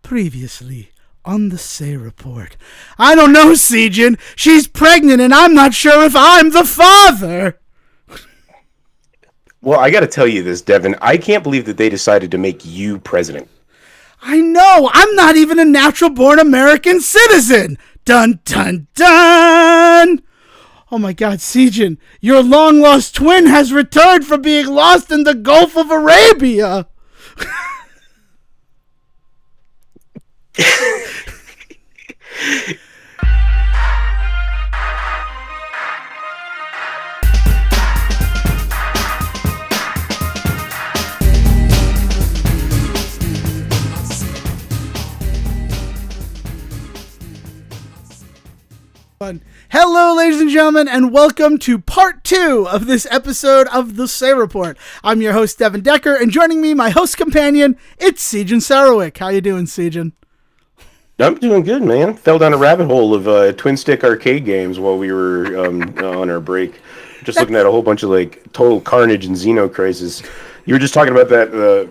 Previously on the Say Report. I don't know, Sejin. She's pregnant and I'm not sure if I'm the father. Well, I got to tell you this, Devin. I can't believe that they decided to make you president. I know. I'm not even a natural-born American citizen. Dun, dun, dun. Oh my God, Sejin, your long-lost twin has returned from being lost in the Gulf of Arabia. Hello, ladies and gentlemen, and welcome to part 2 of this episode of the Say Report. I'm your host, Devin Decker, and joining me, my host companion, it's Sejin Sarowick. How you doing, Sejin? I'm doing good, man. Fell down a rabbit hole of twin stick arcade games while we were on our break. Just looking at a whole bunch of like Total Carnage and Xeno Crisis. You were just talking about that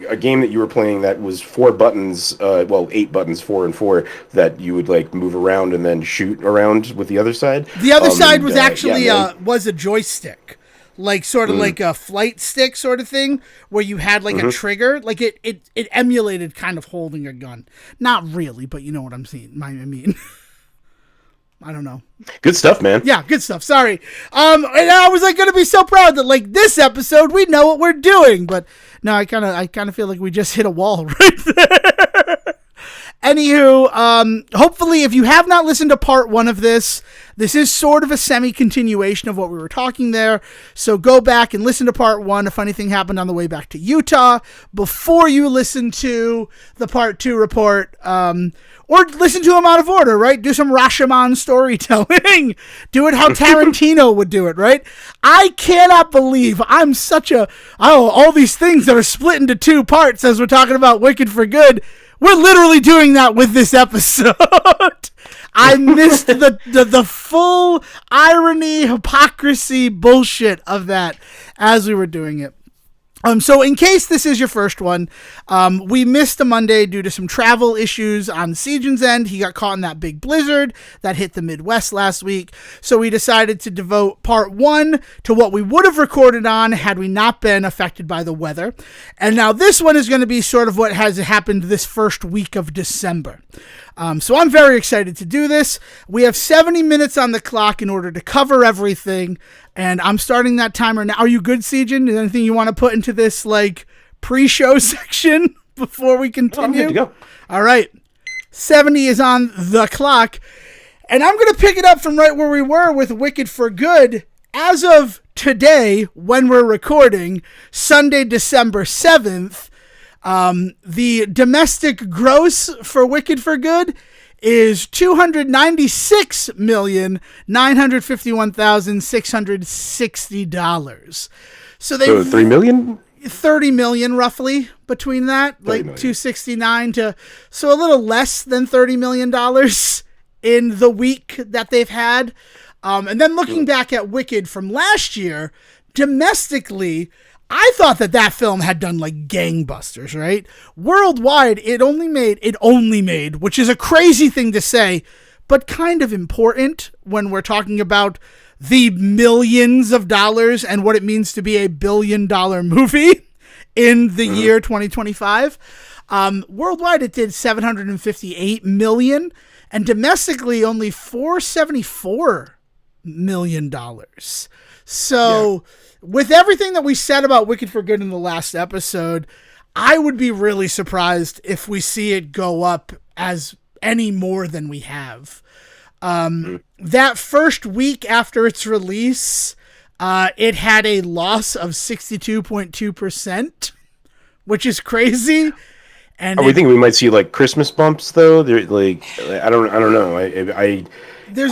a game that you were playing that was 4 buttons, 8 buttons, 4 and 4, that you would like move around and then shoot around with the other side. The other side was actually was a joystick, like sort of like a flight stick sort of thing, where you had like a trigger, like it emulated kind of holding a gun. Not really, but you know what I'm saying. I mean. I don't know. Good stuff, man. Yeah, good stuff. Sorry. And I was like going to be so proud that like this episode we know what we're doing, but no, I kind of feel like we just hit a wall right there. Anywho, hopefully if you have not listened to part 1 of this is sort of a semi-continuation of what we were talking there. So go back and listen to part 1. A funny thing happened on the way back to Utah before you listen to the part 2 report. Or listen to them out of order, right? Do some Rashomon storytelling. Do it how Tarantino would do it, right? I cannot believe I'm all these things that are split into 2 parts as we're talking about Wicked for Good. We're literally doing that with this episode. I missed the full irony, hypocrisy, bullshit of that as we were doing it. So in case this is your first one, we missed a Monday due to some travel issues on Sejin's end. He got caught in that big blizzard that hit the Midwest last week. So we decided to devote part 1 to what we would have recorded on had we not been affected by the weather. And now this one is going to be sort of what has happened this first week of December. So I'm very excited to do this. We have 70 minutes on the clock in order to cover everything, and I'm starting that timer now. Are you good, Sejin? Is there anything you want to put into this like pre-show section before we continue? I'm good to go. All right. 70 is on the clock, and I'm going to pick it up from right where we were with Wicked for Good. As of today, when we're recording, Sunday, December 7th, the domestic gross for Wicked for Good is $296,951,660. So $3 million? 30 million roughly between that, like 269 to, so a little less than $30 million in the week that they've had. And then looking back at Wicked from last year, domestically, I thought that film had done like gangbusters, right? Worldwide, it only made, which is a crazy thing to say, but kind of important when we're talking about the millions of dollars and what it means to be a $1 billion movie in the year 2025. Worldwide, it did $758 million, and domestically only $474 million. So with everything that we said about Wicked for Good in the last episode, I would be really surprised if we see it go up as any more than we have. That first week after its release, it had a loss of 62.2%, which is crazy. And Are we thinking we might see like Christmas bumps though? They're like, I don't know. I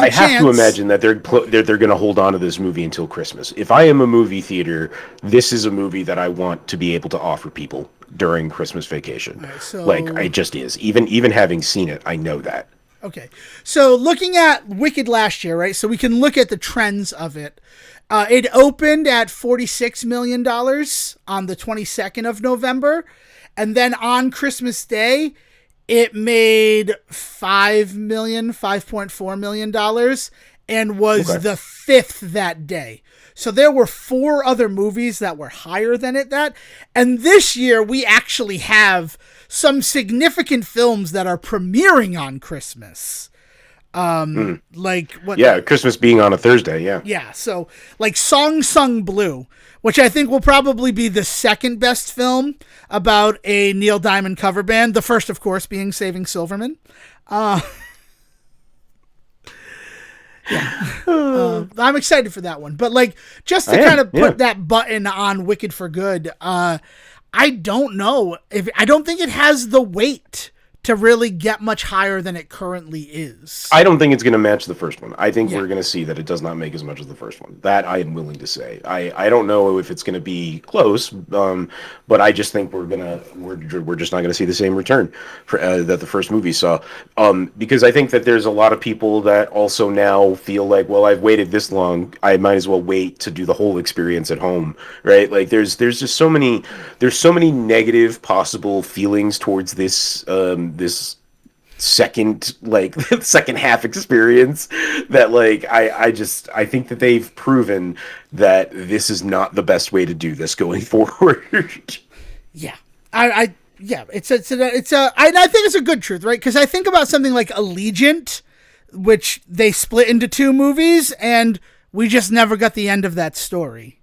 have to imagine that they're going to hold on to this movie until Christmas. If I am a movie theater, this is a movie that I want to be able to offer people during Christmas vacation. Right, so, it just is. Even having seen it, I know that. Okay, so looking at Wicked last year, right? So we can look at the trends of it. It opened at $46 million on the 22nd of November. And then on Christmas Day, It made $5.4 million and was Okay. the 5th that day. So there were 4 other movies that were higher than that. And this year we actually have some significant films that are premiering on Christmas. Like what? Yeah, Christmas being on a Thursday. Yeah. Yeah. So like Song Sung Blue, which I think will probably be the second best film about a Neil Diamond cover band. The first, of course, being Saving Silverman. I'm excited for that one. But like, just to kind of put that button on Wicked for Good, I don't know I don't think it has the weight to really get much higher than it currently is. I don't think it's going to match the first one. I think we're going to see that it does not make as much as the first one. That I am willing to say. I don't know if it's going to be close, but I just think we're just not going to see the same return that the first movie saw. Because I think that there's a lot of people that also now feel like, well, I've waited this long, I might as well wait to do the whole experience at home, right? Like there's just so many negative possible feelings towards this second second half experience that like I think that they've proven that this is not the best way to do this going forward. Yeah. I think it's a good truth, right? Because I think about something like Allegiant, which they split into 2 movies, and we just never got the end of that story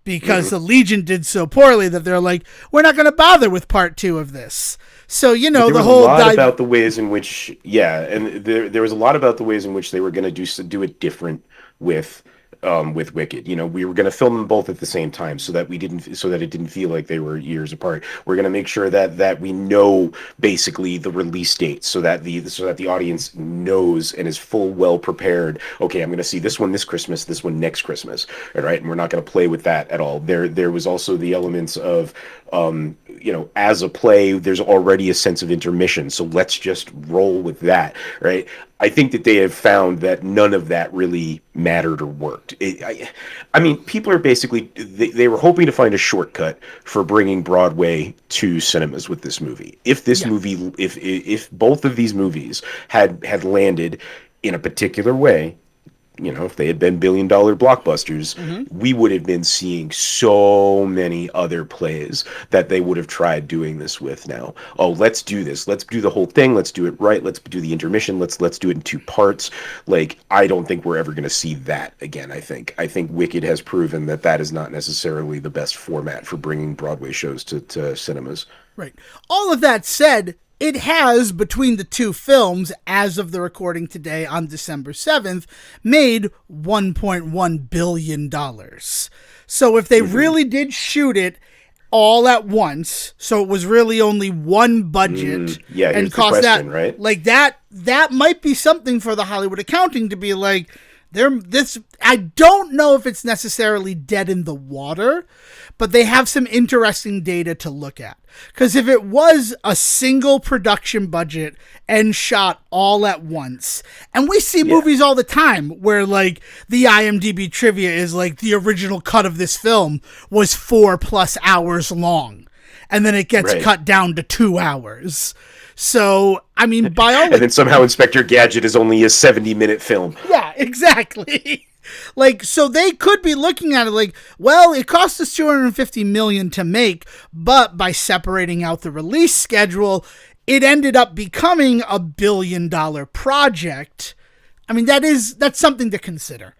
because Allegiant did so poorly that they're like, we're not going to bother with part 2 of this. So, you know, the whole about the ways in which, and there was a lot about the ways in which they were going to do it different with Wicked. You know, we were going to film them both at the same time so that it didn't feel like they were years apart. We're going to make sure that we know basically the release date so that the audience knows and is well prepared. Okay, I'm going to see this one this Christmas, this one next Christmas, all right? And we're not going to play with that at all. There was also the elements of as a play, there's already a sense of intermission, so let's just roll with that, right? I think that they have found that none of that really mattered or worked. I mean, people are basically, they were hoping to find a shortcut for bringing Broadway to cinemas with this movie. If this movie, if both of these movies had landed in a particular way, you know, if they had been billion-dollar blockbusters, we would have been seeing so many other plays that they would have tried doing this with now. Oh, let's do this. Let's do the whole thing. Let's do it right. Let's do the intermission. Let's do it in 2 parts. Like, I don't think we're ever going to see that again, I think. I think Wicked has proven that is not necessarily the best format for bringing Broadway shows to cinemas. Right. All of that said, it has, between the 2 films, as of the recording today on December 7th, made $1.1 billion. So if they really did shoot it all at once, so it was really only one budget and cost that, right? Like that might be something for the Hollywood accounting to be like, I don't know if it's necessarily dead in the water, but they have some interesting data to look at. Because if it was a single production budget and shot all at once, and we see movies all the time where like the IMDb trivia is like the original cut of this film was 4+ hours long, and then it gets cut down to 2 hours. So, I mean, and then somehow Inspector Gadget is only a 70-minute film. Yeah, exactly. Like, so they could be looking at it like, well, it cost us $250 million to make, but by separating out the release schedule, it ended up becoming a $1 billion project. I mean, that's something to consider.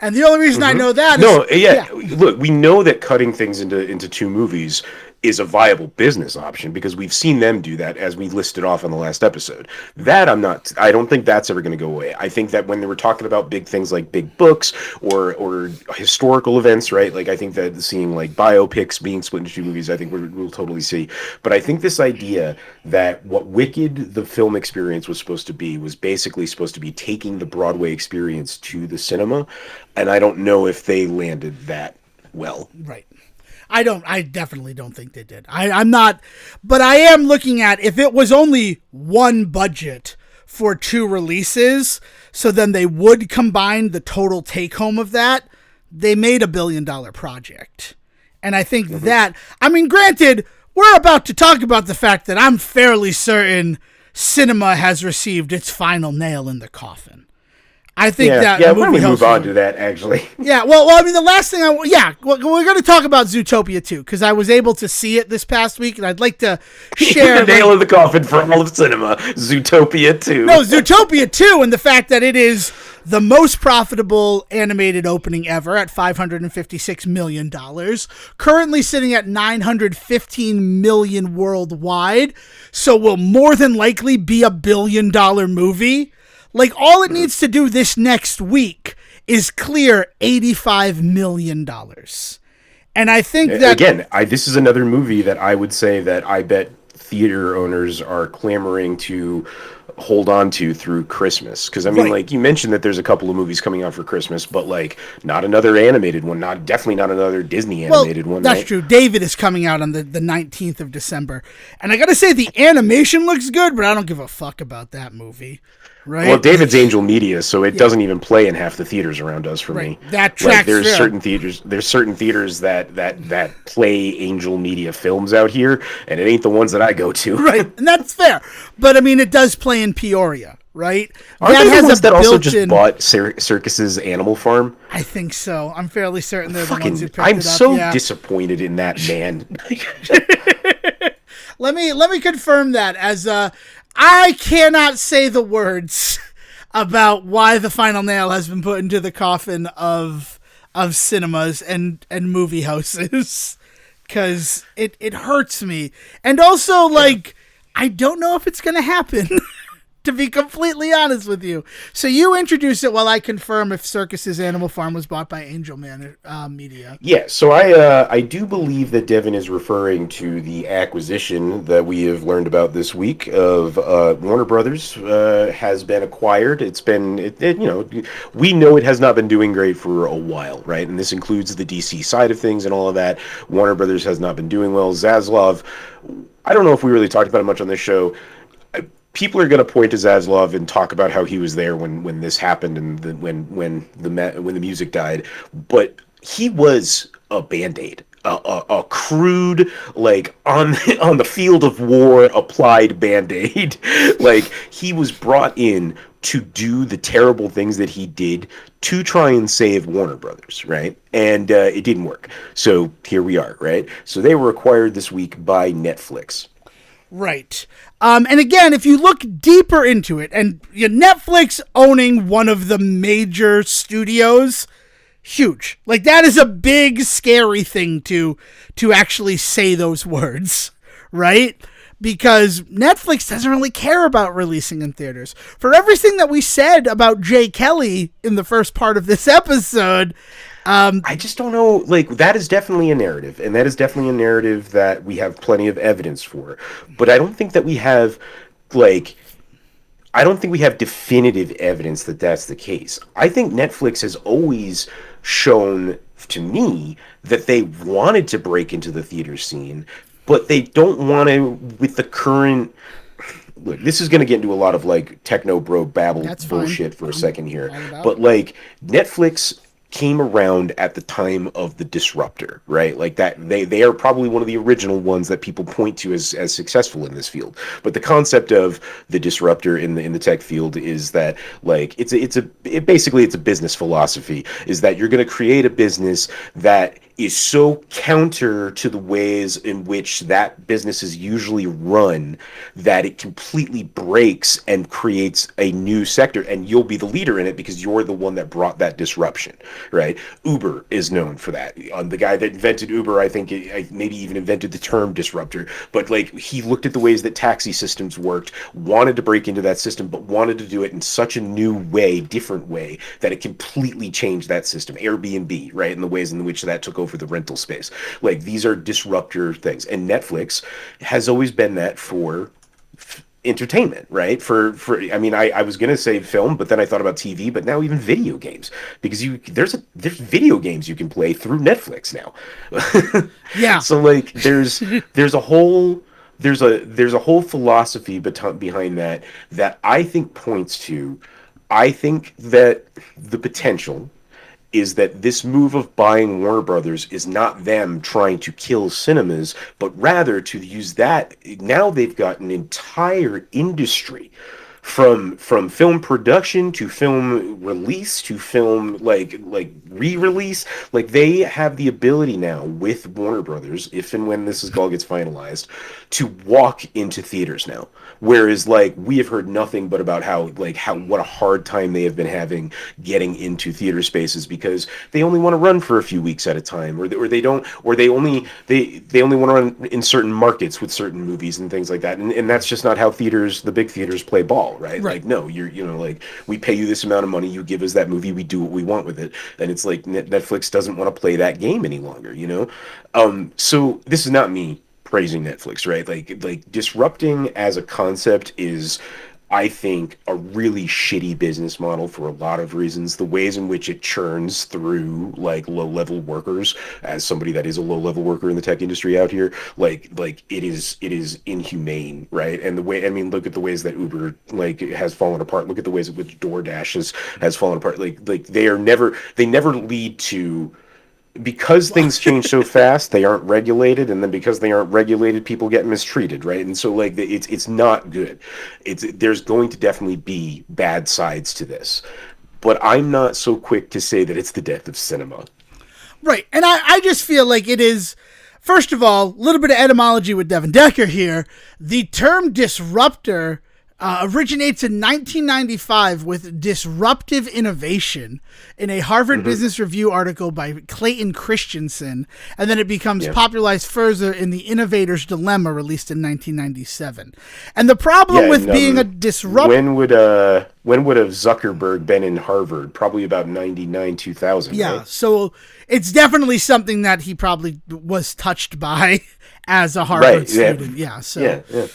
And the only reason I know that is... Look, we know that cutting things into 2 movies is a viable business option because we've seen them do that, as we listed off on the last episode. I don't think that's ever going to go away. I think that when they were talking about big things like big books or historical events, right? Like, I think that seeing like biopics being split into 2 movies, I think we'll totally see. But I think this idea that what Wicked, the film experience, was supposed to be was basically supposed to be taking the Broadway experience to the cinema. And I don't know if they landed that well. Right. I definitely don't think they did. I'm not, but I am looking at if it was only one budget for 2 releases, so then they would combine the total take home of that, they made a $1 billion project. And I think that, I mean, granted, we're about to talk about the fact that I'm fairly certain cinema has received its final nail in the coffin. I think that why don't we move on to that, actually? Yeah, well, I mean, the last thing we're going to talk about Zootopia 2, because I was able to see it this past week, and I'd like to share... the nail in the coffin for all of cinema, Zootopia 2. No, Zootopia 2, and the fact that it is the most profitable animated opening ever at $556 million, currently sitting at $915 million worldwide, so will more than likely be a $1 billion movie. Like, all it needs to do this next week is clear $85 million. And I think that... Again, this is another movie that I would say that I bet theater owners are clamoring to hold on to through Christmas. Because, I mean, like, you mentioned that there's a couple of movies coming out for Christmas, but, like, not another animated one. Definitely not another Disney animated one. That's true. David is coming out on the 19th of December. And I gotta say, the animation looks good, but I don't give a fuck about that movie. Right. Well, David's Angel Media, so it doesn't even play in half the theaters around us for me. That tracks. Like, there's certain theaters that play Angel Media films out here, and it ain't the ones that I go to. Right, and that's fair. But I mean, it does play in Peoria, right? Aren't they the ones that also just bought Circus's Animal Farm? I think so. I'm fairly certain they're the ones who picked it up. I'm so disappointed in that man. Let me confirm that as I cannot say the words about why the final nail has been put into the coffin of cinemas and movie houses, because it hurts me. And also, like, I don't know if it's going to happen, to be completely honest with you. So you introduce it while I confirm if Circus's Animal Farm was bought by Angel Media. Yeah, so I do believe that Devin is referring to the acquisition that we have learned about this week of Warner Brothers has been acquired. We know it has not been doing great for a while, right? And this includes the DC side of things and all of that. Warner Brothers has not been doing well. Zaslav, I don't know if we really talked about it much on this show. People are going to point to Zaslav and talk about how he was there when this happened and when the music died, but he was a Band-Aid, a crude, like, on the field of war applied Band-Aid. Like, he was brought in to do the terrible things that he did to try and save Warner Brothers, right? And it didn't work. So here we are, right? So they were acquired this week by Netflix. Right. And again, if you look deeper into it, and Netflix owning one of the major studios, huge. Like, that is a big, scary thing to actually say those words, right? Because Netflix doesn't really care about releasing in theaters. For everything that we said about Jay Kelly in the first part of this episode, I just don't know, like, that is definitely a narrative, and that is definitely a narrative that we have plenty of evidence for. But I don't think that we have, definitive evidence that that's the case. I think Netflix has always shown to me that they wanted to break into the theater scene, but they don't want to with the current... Look, this is going to get into a lot of, like, techno bro babble bullshit for a second here. But, like, Netflix came around at the time of the disruptor, right? Like, that they are probably one of the original ones that people point to as successful in this field. But the concept of the disruptor in the tech field is that, like, it's a business philosophy, is that you're going to create a business that is so counter to the ways in which that business is usually run that it completely breaks and creates a new sector, and you'll be the leader in it because you're the one that brought that disruption, right? Uber is known for that. The guy that invented Uber, I think, maybe even invented the term disruptor, but, like, he looked at the ways that taxi systems worked, wanted to break into that system, but wanted to do it in such a new way, different way, that it completely changed that system. Airbnb, right? And the ways in which that took over the rental space. Like, these are disruptor things, and Netflix has always been that for entertainment, right? For I mean, I was gonna say film, but then I thought about TV, but now even video games, because there's video games you can play through Netflix now. Yeah. So, like, there's a whole philosophy behind that I think points to, I think that the potential is that this move of buying Warner Brothers is not them trying to kill cinemas, but rather to use that. Now they've got an entire industry, from film production to film release to film like re-release. Like, they have the ability now with Warner Brothers, if and when this all gets finalized, to walk into theaters now. Whereas, like, we have heard nothing but about how what a hard time they have been having getting into theater spaces, because they only want to run for a few weeks at a time, or they don't, or they only want to run in certain markets with certain movies and things like that. And that's just not how theaters, the big theaters, play ball, right? Like, no, like, we pay you this amount of money, you give us that movie, we do what we want with it. And it's like Netflix doesn't want to play that game any longer, So this is not me praising Netflix, right? Like disrupting as a concept is, I think, a really shitty business model for a lot of reasons. The ways in which it churns through like low-level workers, as somebody that is a low-level worker in the tech industry out here, like it is inhumane, right? And the way, I mean, look at the ways that Uber has fallen apart. Look at the ways in which DoorDash has fallen apart. Like they never lead to. Because things change so fast, they aren't regulated, and then because they aren't regulated, people get mistreated, right? And so, like, it's not good. There's going to definitely be bad sides to this, but I'm not so quick to say that it's the death of cinema. Right, and I just feel like it is. First of all, a little bit of etymology with Devin Decker here. The term disruptor originates in 1995 with disruptive innovation in a Harvard Business Review article by Clayton Christensen, and then it becomes popularized further in The Innovator's Dilemma, released in 1997. And the problem with being a disruptor... When would have Zuckerberg been in Harvard? Probably about 99, 2000, Yeah, right? So it's definitely something that he probably was touched by as a Harvard student. Yeah, so... Yeah.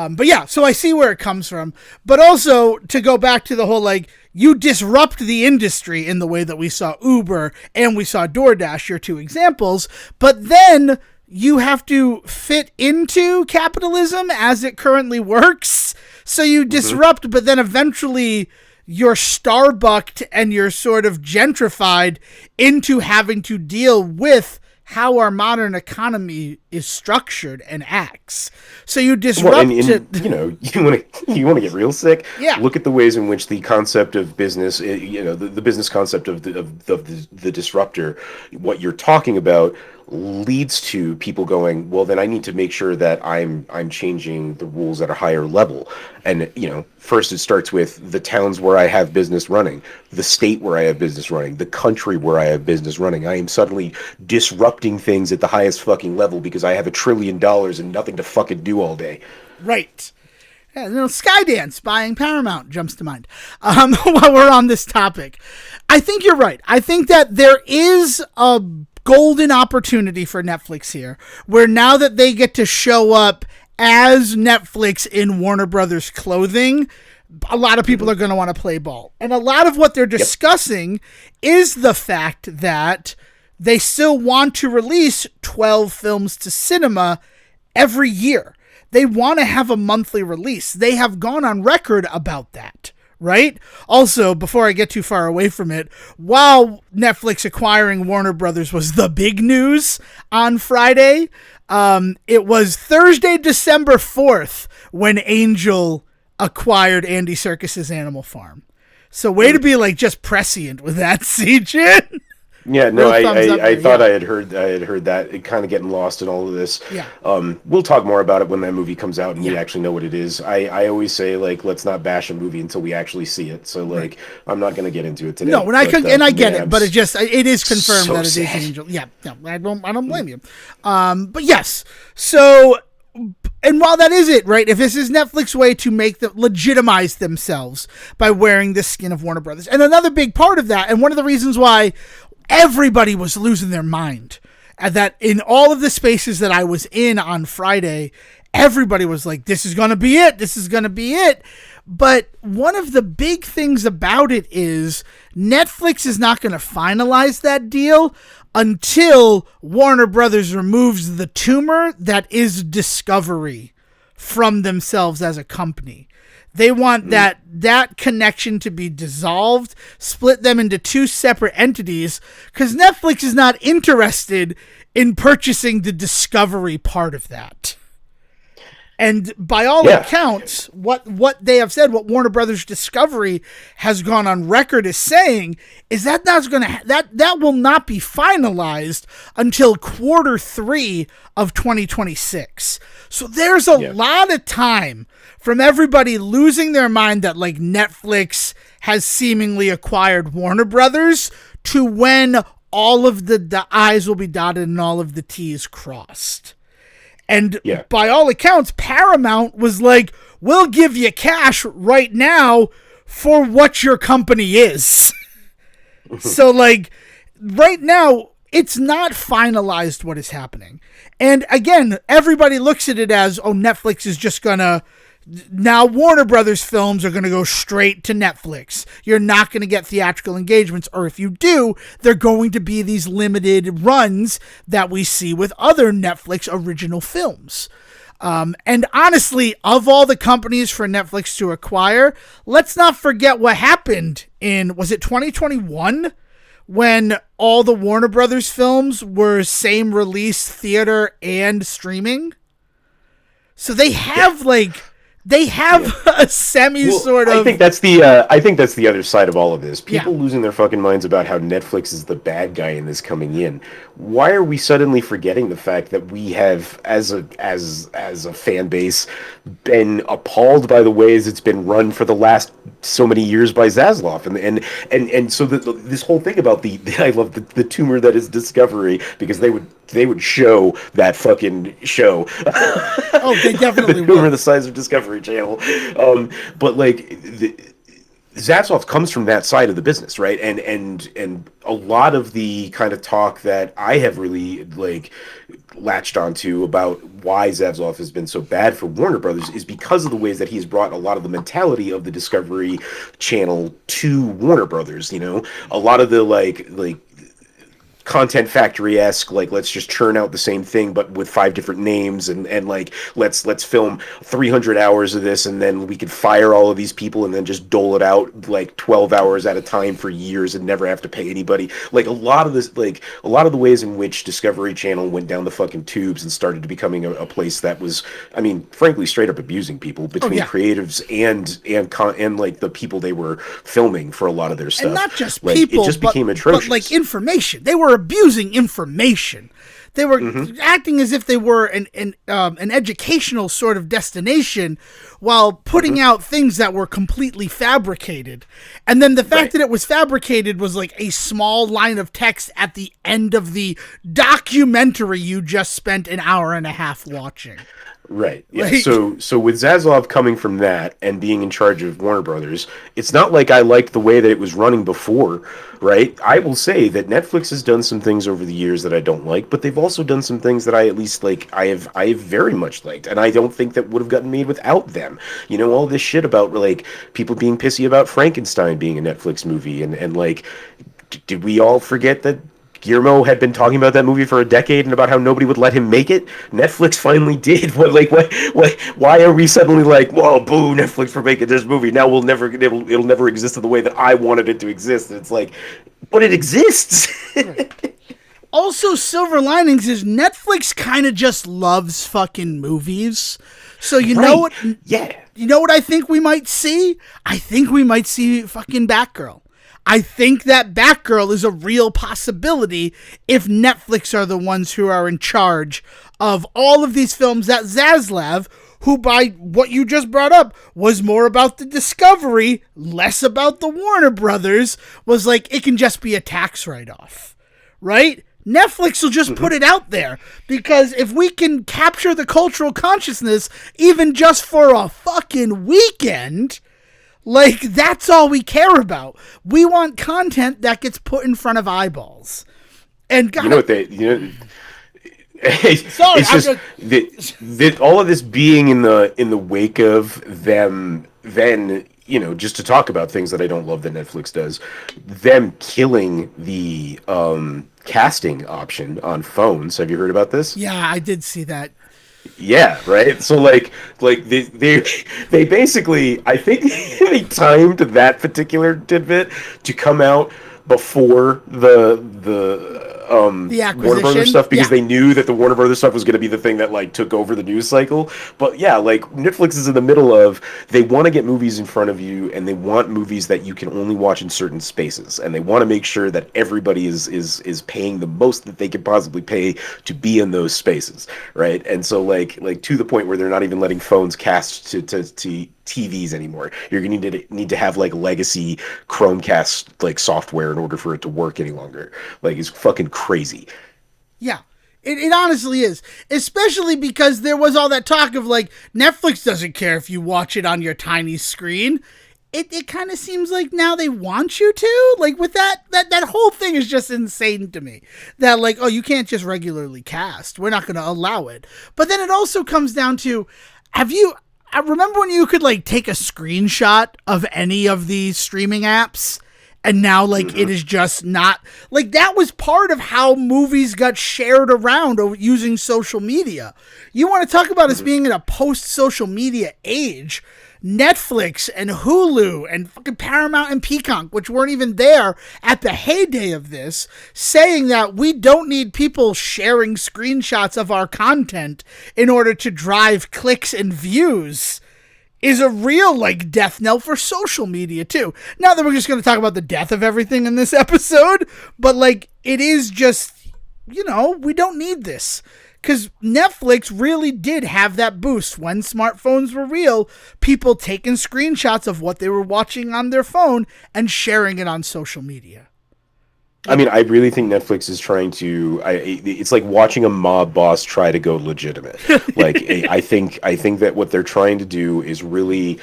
But yeah, so I see where it comes from. But also, to go back to the whole, like, you disrupt the industry in the way that we saw Uber and we saw DoorDash, your two examples, but then you have to fit into capitalism as it currently works. So you disrupt, but then eventually you're starbucked and you're sort of gentrified into having to deal with how our modern economy is structured and acts. So you disrupt it. You want to get real sick? Yeah. Look at the ways in which the concept of business, the business concept of the disruptor, what you're talking about, leads to people going, well, then I need to make sure that I'm changing the rules at a higher level. And, first it starts with the towns where I have business running, the state where I have business running, the country where I have business running. I am suddenly disrupting things at the highest fucking level because I have $1 trillion and nothing to fucking do all day. Right. Yeah, Skydance buying Paramount jumps to mind while we're on this topic. I think you're right. I think that there is a golden opportunity for Netflix here, where now that they get to show up as Netflix in Warner Brothers clothing, a lot of people are going to want to play ball. And a lot of what they're discussing is the fact that they still want to release 12 films to cinema every year. They want to have a monthly release. They have gone on record about that. Right? Also, before I get too far away from it, while Netflix acquiring Warner Brothers was the big news on Friday, it was Thursday, December 4th, when Angel acquired Andy Serkis's Animal Farm. So way to be like just prescient with that, CJ. Yeah, no, I thought I had heard that. It kind of getting lost in all of this. Yeah. We'll talk more about it when that movie comes out and we actually know what it is. I always say, like, let's not bash a movie until we actually see it. So, like, I'm not going to get into it today. No, I get it, but it is confirmed that it is Angel. Yeah, no, I don't blame you. But yes, so. And while that is it, right, if this is Netflix's way to make them legitimize themselves by wearing the skin of Warner Brothers. And another big part of that, and one of the reasons why everybody was losing their mind, that in all of the spaces that I was in on Friday, everybody was like, this is going to be it. This is going to be it. But one of the big things about it is Netflix is not going to finalize that deal until Warner Brothers removes the tumor that is Discovery from themselves as a company. They want that connection to be dissolved, split them into two separate entities, because Netflix is not interested in purchasing the Discovery part of that. And by all accounts, what they have said, what Warner Brothers Discovery has gone on record as saying, is that that will not be finalized until Q3 of 2026. So there's a lot of time from everybody losing their mind that like Netflix has seemingly acquired Warner Brothers to when all of the I's will be dotted and all of the T's crossed. And by all accounts, Paramount was like, we'll give you cash right now for what your company is. So, like, right now, it's not finalized what is happening. And again, everybody looks at it as, oh, Netflix is just going to... Now Warner Brothers films are going to go straight to Netflix. You're not going to get theatrical engagements, or if you do, they're going to be these limited runs that we see with other Netflix original films. And honestly, of all the companies for Netflix to acquire, let's not forget what happened in, was it 2021? When all the Warner Brothers films were same release, theater, and streaming? So they have They have a sort of... I think that's the other side of all of this. People losing their fucking minds about how Netflix is the bad guy in this coming in. Why are we suddenly forgetting the fact that we have, as a fan base, been appalled by the ways it's been run for the last so many years by Zaslav, and so this whole thing about I love the tumor that is Discovery, because they would show that fucking show. Oh, they definitely the tumor the size of Discovery Channel. But like Zaslav comes from that side of the business, right? And a lot of the kind of talk that I have really like latched onto about why Zaslav has been so bad for Warner Brothers is because of the ways that he's brought a lot of the mentality of the Discovery Channel to Warner Brothers. You know, a lot of the like Content Factory-esque, like, let's just churn out the same thing but with 5 different names, and like let's film 300 hours of this, and then we could fire all of these people and then just dole it out like 12 hours at a time for years and never have to pay anybody. Like a lot of the ways in which Discovery Channel went down the fucking tubes and started to becoming a place that was, I mean, frankly, straight up abusing people between creatives and like the people they were filming for a lot of their stuff. And not just like, people, it just became atrocious. But like information. They were abusing information. They were acting as if they were an educational sort of destination while putting out things that were completely fabricated. And then the fact that it was fabricated was like a small line of text at the end of the documentary you just spent an hour and a half watching. Right. Yeah. Like, so with Zaslav coming from that and being in charge of Warner Brothers, it's not like I liked the way that it was running before, right? I will say that Netflix has done some things over the years that I don't like, but they've also done some things that I at least like. I have very much liked, and I don't think that would have gotten made without them. You know, all this shit about like people being pissy about Frankenstein being a Netflix movie, and like, did we all forget that Guillermo had been talking about that movie for a decade and about how nobody would let him make it? Netflix finally did. Why are we suddenly like, whoa, boo, Netflix for making this movie? Now it'll never exist in the way that I wanted it to exist. And it's like, but it exists. Also, silver linings is Netflix kind of just loves fucking movies. So you know what? Yeah. You know what I think we might see? I think we might see fucking Batgirl. I think that Batgirl is a real possibility if Netflix are the ones who are in charge of all of these films that Zaslav, who by what you just brought up was more about the Discovery, less about the Warner Brothers, was like, it can just be a tax write-off, right? Netflix will just put it out there, because if we can capture the cultural consciousness even just for a fucking weekend, like, that's all we care about. We want content that gets put in front of eyeballs. And God, you know what it's just all of this being in the wake of them, then, you know, just to talk about things that I don't love that Netflix does, them killing the casting option on phones. Have you heard about this? Yeah, I did see that. Yeah, right. So like they basically, I think they timed that particular tidbit to come out before the The Warner Brothers acquisition, stuff, because yeah. they knew that the Warner Brothers stuff was going to be the thing that like took over the news cycle. But yeah, like Netflix is in the middle of, they want to get movies in front of you, and they want movies that you can only watch in certain spaces, and they want to make sure that everybody is paying the most that they can possibly pay to be in those spaces, right? And so like to the point where they're not even letting phones cast to TVs anymore. You're gonna need to have like legacy Chromecast like software in order for it to work any longer. Like, it's fucking crazy. Yeah. It honestly is. Especially because there was all that talk of like, Netflix doesn't care if you watch it on your tiny screen. It kind of seems like now they want you to. Like, with that whole thing is just insane to me. That, like, oh, you can't just regularly cast. We're not going to allow it. But then it also comes down to, have you. I remember when you could, like, take a screenshot of any of these streaming apps, and now like it is just not like that was part of how movies got shared around using social media. You want to talk about us being in a post social media age? Netflix and Hulu and fucking Paramount and Peacock, which weren't even there at the heyday of this, saying that we don't need people sharing screenshots of our content in order to drive clicks and views, is a real like death knell for social media too. Not that we're just going to talk about the death of everything in this episode, but like it is just, we don't need this. Because Netflix really did have that boost when smartphones were real, people taking screenshots of what they were watching on their phone and sharing it on social media. I mean, I really think Netflix is trying to. It's like watching a mob boss try to go legitimate. Like, I think that what they're trying to do is really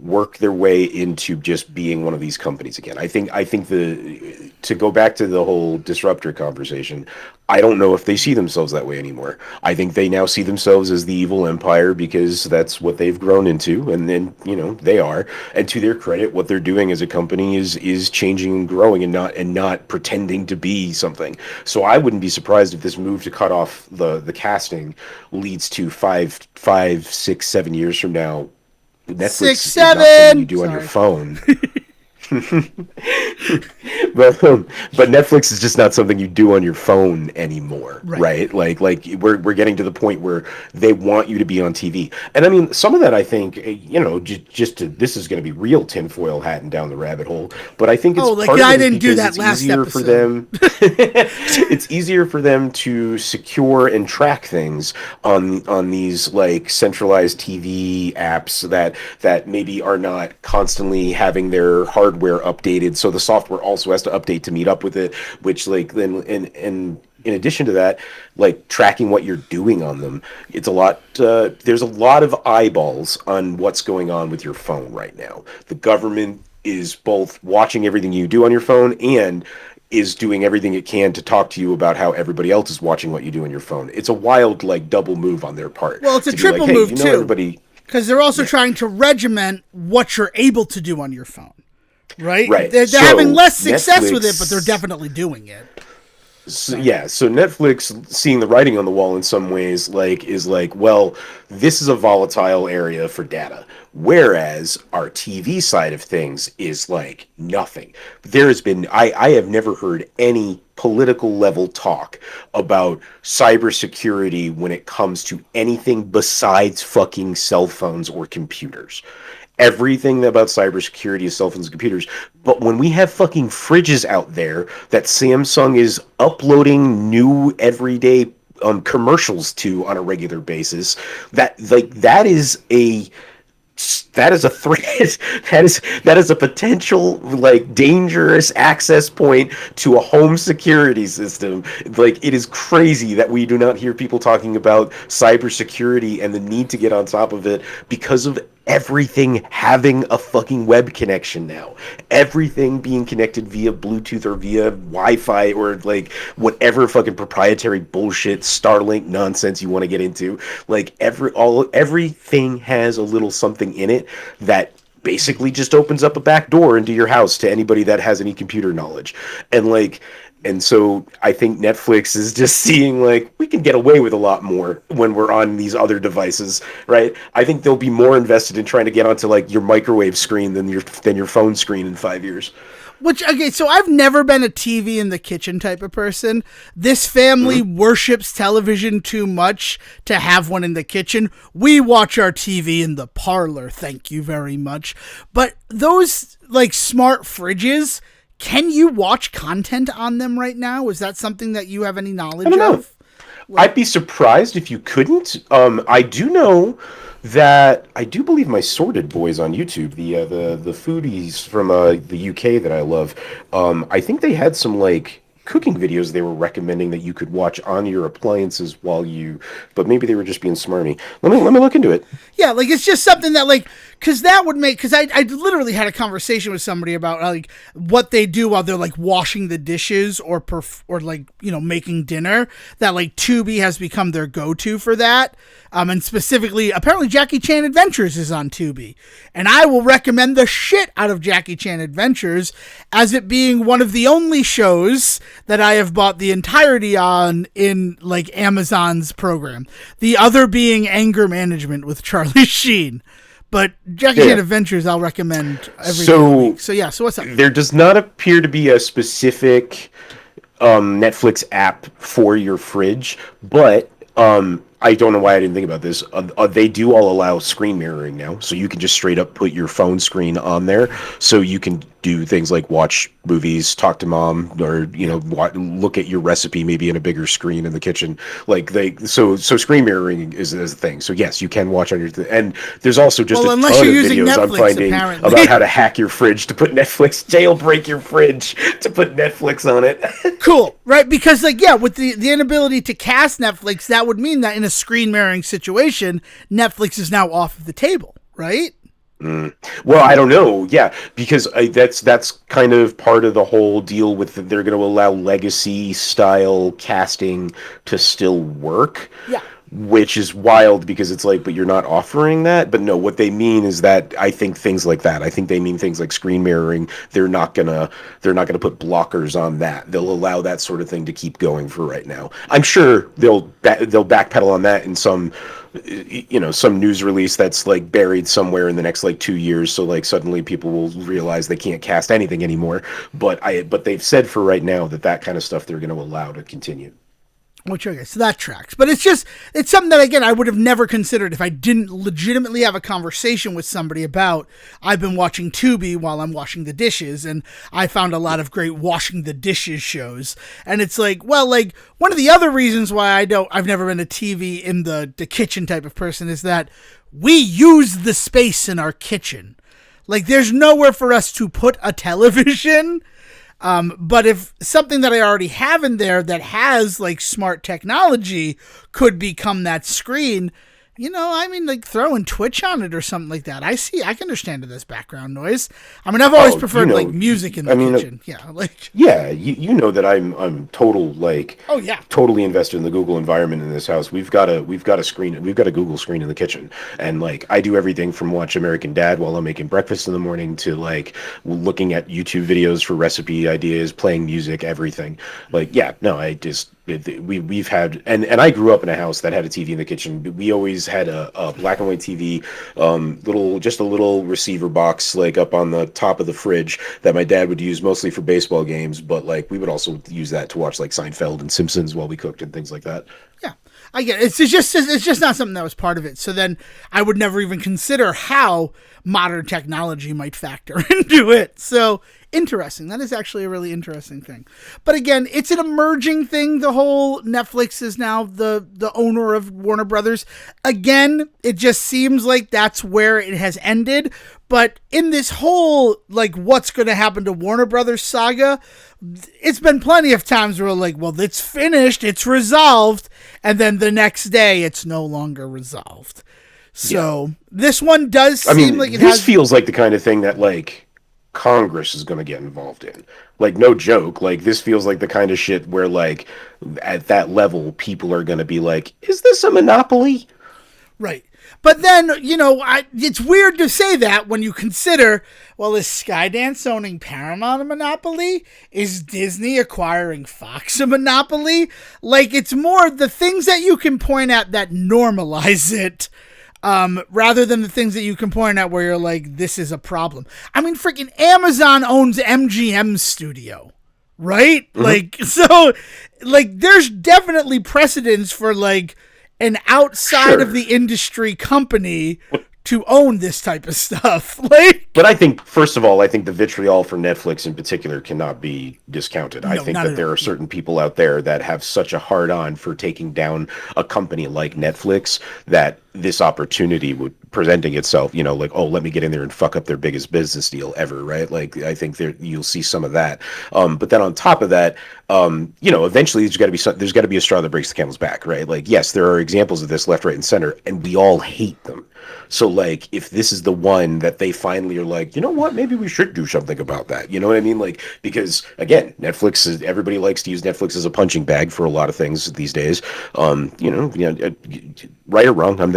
work their way into just being one of these companies again. I think the to go back to the whole disruptor conversation, I don't know if they see themselves that way anymore. I think they now see themselves as the evil empire because that's what they've grown into, and then they are. And to their credit, what they're doing as a company is changing and growing, and not pretending to be something. So I wouldn't be surprised if this move to cut off the casting leads to 5, 6, 7 years from now, Six, Netflix is not something you seven. do on your Sorry. phone. But Netflix is just not something you do on your phone anymore, Right. right? Like we're getting to the point where they want you to be on TV. And I mean, some of that, I think, just to, this is going to be real tinfoil hatting down the rabbit hole, but I think it's Oh, like part of I it is didn't do because that it's last easier for episode. them. It's easier for them to secure and track things on these like centralized TV apps that maybe are not constantly having their hardware updated, so the software also has to update to meet up with it, which like then and in addition to that, like tracking what you're doing on them, it's a lot. There's a lot of eyeballs on what's going on with your phone right now. The government is both watching everything you do on your phone and is doing everything it can to talk to you about how everybody else is watching what you do on your phone. It's a wild like double move on their part Well, it's a to be like, triple hey, move too, everybody. because they're also Yeah, trying to regiment what you're able to do on your phone. Right? right. They're having So less success with it, but they're Netflix. definitely doing it. So, Yeah, so Netflix, seeing the writing on the wall in some ways, like, is like, well, this is a volatile area for data, whereas our TV side of things is like nothing. There has been, I have never heard any political level talk about cybersecurity when it comes to anything besides fucking cell phones or computers. Everything about cybersecurity is cell phones and computers. But when we have fucking fridges out there that Samsung is uploading new everyday commercials to on a regular basis, that is a threat. That is a potential like dangerous access point to a home security system. Like, it is crazy that we do not hear people talking about cybersecurity and the need to get on top of it because of everything having a fucking web connection now. Everything being connected via Bluetooth or via Wi-Fi or like whatever fucking proprietary bullshit Starlink nonsense you want to get into. Like everything has a little something in it that basically just opens up a back door into your house to anybody that has any computer knowledge. And like And so I think Netflix is just seeing like we can get away with a lot more when we're on these other devices, right? I think they'll be more invested in trying to get onto like your microwave screen than your phone screen in 5 years. Which, okay, so I've never been a TV in the kitchen type of person. This family worships television too much to have one in the kitchen. We watch our TV in the parlor, thank you very much. But those, like, smart fridges, can you watch content on them right now? Is that something that you have any knowledge I don't know. of? I'd be surprised if you couldn't. I do know that I do believe my Sorted Boys on YouTube, the foodies from the UK that I love. I think they had some like cooking videos they were recommending that you could watch on your appliances but maybe they were just being smarmy. Let me look into it. Yeah, like it's just something that like, because that would make, because I literally had a conversation with somebody about like what they do while they're like washing the dishes or like, you know, making dinner, that like Tubi has become their go-to for that. And specifically, apparently Jackie Chan Adventures is on Tubi. And I will recommend the shit out of Jackie Chan Adventures as it being one of the only shows that I have bought the entirety on in like Amazon's program. The other being Anger Management with Charlie Sheen. But Jackie Chan Adventures I'll recommend every week. So yeah, so what's up? There does not appear to be a specific Netflix app for your fridge, but I don't know why I didn't think about this. They do all allow screen mirroring now, so you can just straight up put your phone screen on there, so you can do things like watch movies, talk to mom, or look at your recipe maybe in a bigger screen in the kitchen. Like so screen mirroring is a thing. So yes, you can watch on your and there's also just a ton of videos I'm finding about how to hack your fridge to put Netflix, jailbreak your fridge to put Netflix on it. Cool, right? Because like with the inability to cast Netflix, that would mean that in a screen mirroring situation, Netflix is now off of the table, right? Well, I don't know. Yeah, because that's kind of part of the whole deal with they're going to allow legacy style casting to still work. Yeah. Which is wild because it's like, but you're not offering that. But no, what they mean is that I think things like that. I think they mean things like screen mirroring. They're not gonna put blockers on that. They'll allow that sort of thing to keep going for right now. I'm sure they'll backpedal on that in some news release that's like buried somewhere in the next like 2 years. So like suddenly people will realize they can't cast anything anymore. But they've said for right now that kind of stuff they're going to allow to continue. Which, okay, so that tracks. But it's something that, again, I would have never considered if I didn't legitimately have a conversation with somebody about, I've been watching Tubi while I'm washing the dishes, and I found a lot of great washing the dishes shows. And it's like, well, like, one of the other reasons why I've never been a TV in the kitchen type of person is that we use the space in our kitchen. Like, there's nowhere for us to put a television. But if something that I already have in there that has like smart technology could become that screen, like throwing Twitch on it or something like that. I can understand it as background noise. I mean, I've always preferred like music in the kitchen. You know that I'm totally invested in the Google environment in this house. We've got a Google screen in the kitchen, and like I do everything from watch American Dad while I'm making breakfast in the morning to like looking at YouTube videos for recipe ideas, playing music, everything. We've had and I grew up in a house that had a TV in the kitchen. We always had a black and white TV, just a little receiver box like up on the top of the fridge that my dad would use mostly for baseball games, but like we would also use that to watch like Seinfeld and Simpsons while we cooked and things like that. Yeah. I get it. It's just not something that was part of it. So then I would never even consider how modern technology might factor into it. So interesting. That is actually a really interesting thing. But again, it's an emerging thing. The whole Netflix is now the owner of Warner Brothers. Again, it just seems like that's where it has ended. But in this whole, like, what's going to happen to Warner Brothers saga, it's been plenty of times where we're like, well, it's finished, it's resolved, and then the next day it's no longer resolved. So this one does seem like this feels like the kind of thing that, like, Congress is going to get involved in. Like, no joke. Like, this feels like the kind of shit where, like, at that level, people are going to be like, is this a monopoly? Right. But then, it's weird to say that when you consider, well, is Skydance owning Paramount a monopoly? Is Disney acquiring Fox a monopoly? Like, it's more the things that you can point at that normalize it, rather than the things that you can point at where you're like, this is a problem. I mean, freaking Amazon owns MGM Studio, right? Mm-hmm. There's definitely precedence for, an outside of the industry company to own this type of stuff. But I think, first of all, the vitriol for Netflix in particular cannot be discounted. I think that there are certain people out there that have such a hard on for taking down a company like Netflix that this opportunity would presenting itself, let me get in there and fuck up their biggest business deal ever, right? I think you'll see some of that. But then on top of that, eventually there's got to be a straw that breaks the camel's back, right? Yes, there are examples of this left, right, and center, and we all hate them. So, if this is the one that they finally are like, you know what, maybe we should do something about that. You know what I mean? Because, again, everybody likes to use Netflix as a punching bag for a lot of things these days. Right or wrong, I'm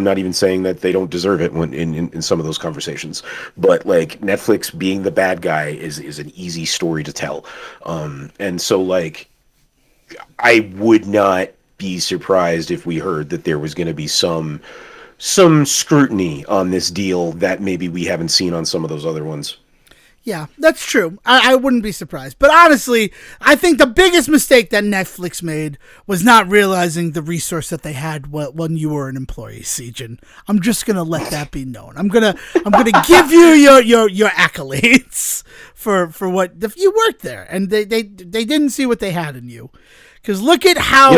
not even saying that they don't deserve it when in some of those conversations. But, Netflix being the bad guy is an easy story to tell. And so, I would not be surprised if we heard that there was going to be some scrutiny on this deal that maybe we haven't seen on some of those other ones. Yeah, that's true. I wouldn't be surprised. But honestly, I think the biggest mistake that Netflix made was not realizing the resource that they had when you were an employee, Sejan. I'm just gonna let that be known. I'm gonna give you your accolades for what if you worked there, and they didn't see what they had in you. Because look at how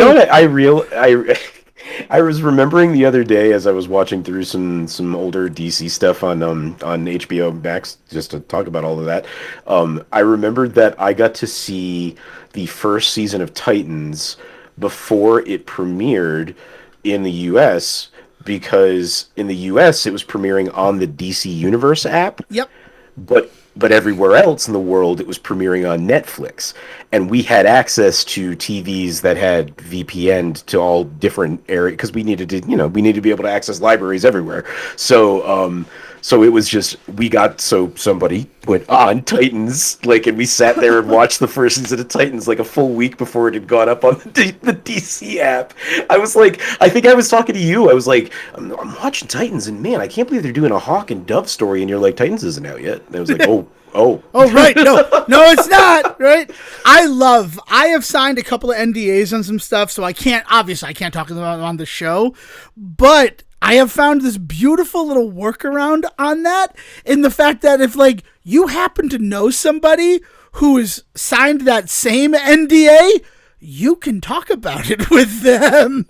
I was remembering the other day as I was watching through some older DC stuff on HBO Max just to talk about all of that. I remembered that I got to see the first season of Titans before it premiered in the US, because in the US it was premiering on the DC Universe app. Yep. But everywhere else in the world, it was premiering on Netflix. And we had access to TVs that had VPN to all different areas, because we needed to be able to access libraries everywhere. So it was just, somebody went on Titans, and we sat there and watched the first season of Titans a full week before it had gone up on the DC app. I think I was talking to you. I was like, I'm watching Titans, and man, I can't believe they're doing a Hawk and Dove story. And you're like, Titans isn't out yet. And I was like, oh, right. No, it's not. Right. I have signed a couple of NDAs on some stuff, so I can't talk about them on the show, but I have found this beautiful little workaround on that, in the fact that if you happen to know somebody who has signed that same NDA, you can talk about it with them.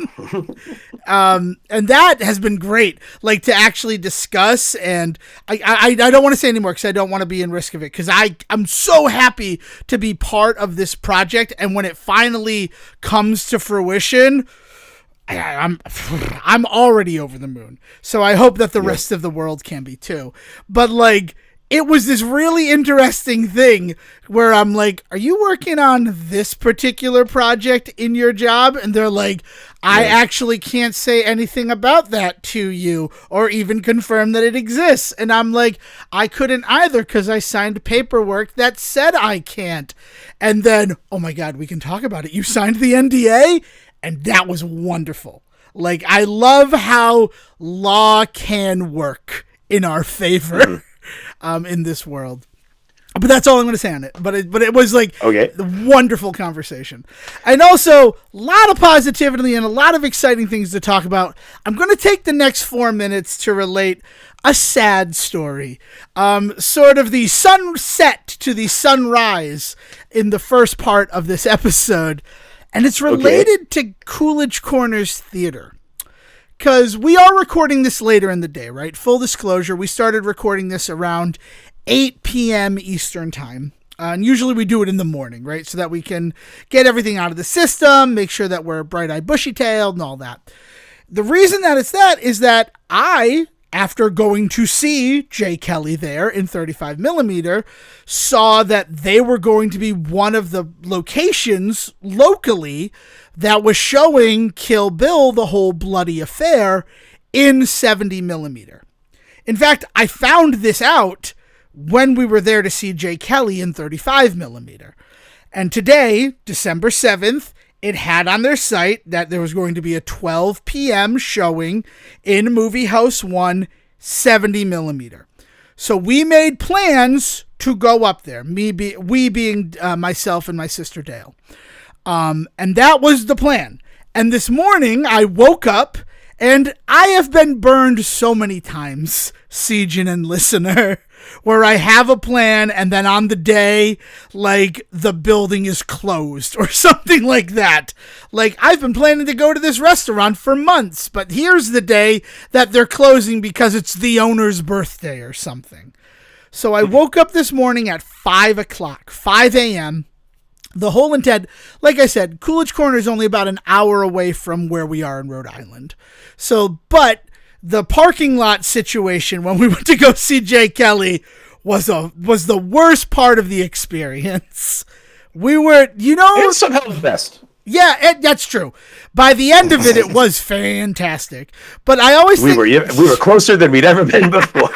And that has been great, to actually discuss. And I don't want to say anymore because I don't want to be in risk of it, because I'm so happy to be part of this project. And when it finally comes to fruition, I'm already over the moon. So I hope that the rest of the world can be too. But it was this really interesting thing where I'm like, are you working on this particular project in your job? And they're like, I actually can't say anything about that to you or even confirm that it exists. And I'm like, I couldn't either, because I signed paperwork that said I can't. And then, oh my God, we can talk about it. You signed the NDA? And that was wonderful. I love how law can work in our favor in this world. But that's all I'm going to say on it. But it was a wonderful conversation. And also, a lot of positivity and a lot of exciting things to talk about. I'm going to take the next 4 minutes to relate a sad story. Sort of the sunset to the sunrise in the first part of this episode. And it's related to Coolidge Corners Theater. Because we are recording this later in the day, right? Full disclosure, we started recording this around 8 p.m. Eastern time. And usually we do it in the morning, right? So that we can get everything out of the system, make sure that we're bright-eyed, bushy-tailed, and all that. The reason that it's that is that I, after going to see Jay Kelly there in 35mm, saw that they were going to be one of the locations locally that was showing Kill Bill, the whole bloody affair, in 70 millimeter. In fact, I found this out when we were there to see Jay Kelly in 35 millimeter. And today, December 7th, it had on their site that there was going to be a 12 p.m. showing in Movie House 1, 70 millimeter. So we made plans to go up there, we being myself and my sister Dale. And that was the plan. And this morning I woke up, and I have been burned so many times, Siegen and listener, where I have a plan and then on the day, like, the building is closed or something like that. Like, I've been planning to go to this restaurant for months, but here's the day that they're closing because it's the owner's birthday or something. So I woke up this morning at 5 a.m., the whole intent, like I said, Coolidge Corner is only about an hour away from where we are in Rhode Island. So, but the parking lot situation when we went to go see Jay Kelly was the worst part of the experience. We were, it's somehow the best. Yeah, that's true. By the end of it, it was fantastic. But I always think we were closer than we'd ever been before.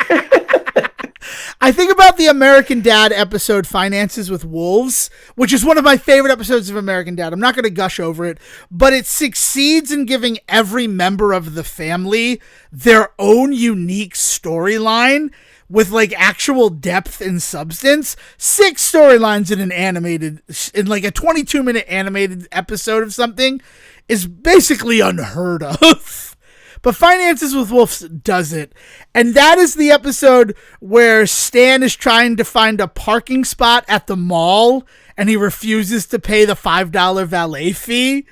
I think about the American Dad episode Finances with Wolves, which is one of my favorite episodes of American Dad. I'm not going to gush over it, but it succeeds in giving every member of the family their own unique storyline with like actual depth and substance. 6 storylines in like a 22-minute animated episode of something is basically unheard of. But Finances with Wolves does it. And that is the episode where Stan is trying to find a parking spot at the mall and he refuses to pay the $5 valet fee.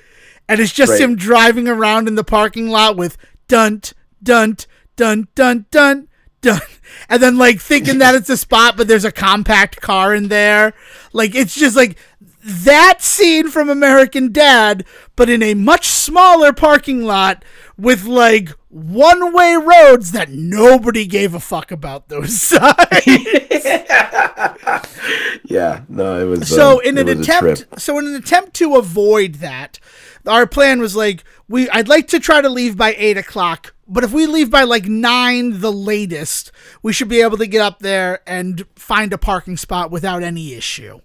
And it's just him driving around in the parking lot with dunt, dunt, dunt, dunt, dunt, dunt. And then like thinking that it's a spot, but there's a compact car in there. Like, it's just like that scene from American Dad, but in a much smaller parking lot with like one-way roads that nobody gave a fuck about those sides. Yeah, no, it was. So in an attempt to avoid that, our plan was like I'd like to try to leave by 8:00, but if we leave by like 9, the latest, we should be able to get up there and find a parking spot without any issue.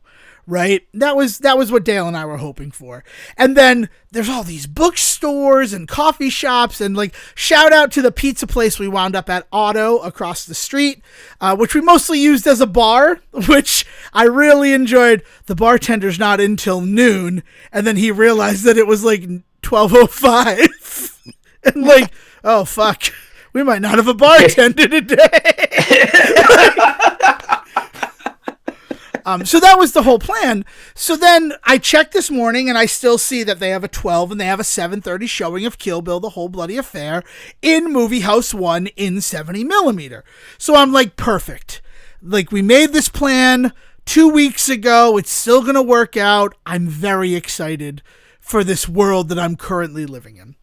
Right? That was what Dale and I were hoping for. And then there's all these bookstores and coffee shops, and like shout out to the pizza place we wound up at, Otto, across the street, which we mostly used as a bar, which I really enjoyed. The bartender's not in till noon, and then he realized that it was like 12:05. And like, oh fuck, we might not have a bartender today. So that was the whole plan. So then I checked this morning and I still see that they have a 12 and they have a 7:30 showing of Kill Bill, The Whole Bloody Affair in Movie House 1 in 70 millimeter. So I'm like, perfect. Like, we made this plan 2 weeks ago. It's still going to work out. I'm very excited for this world that I'm currently living in.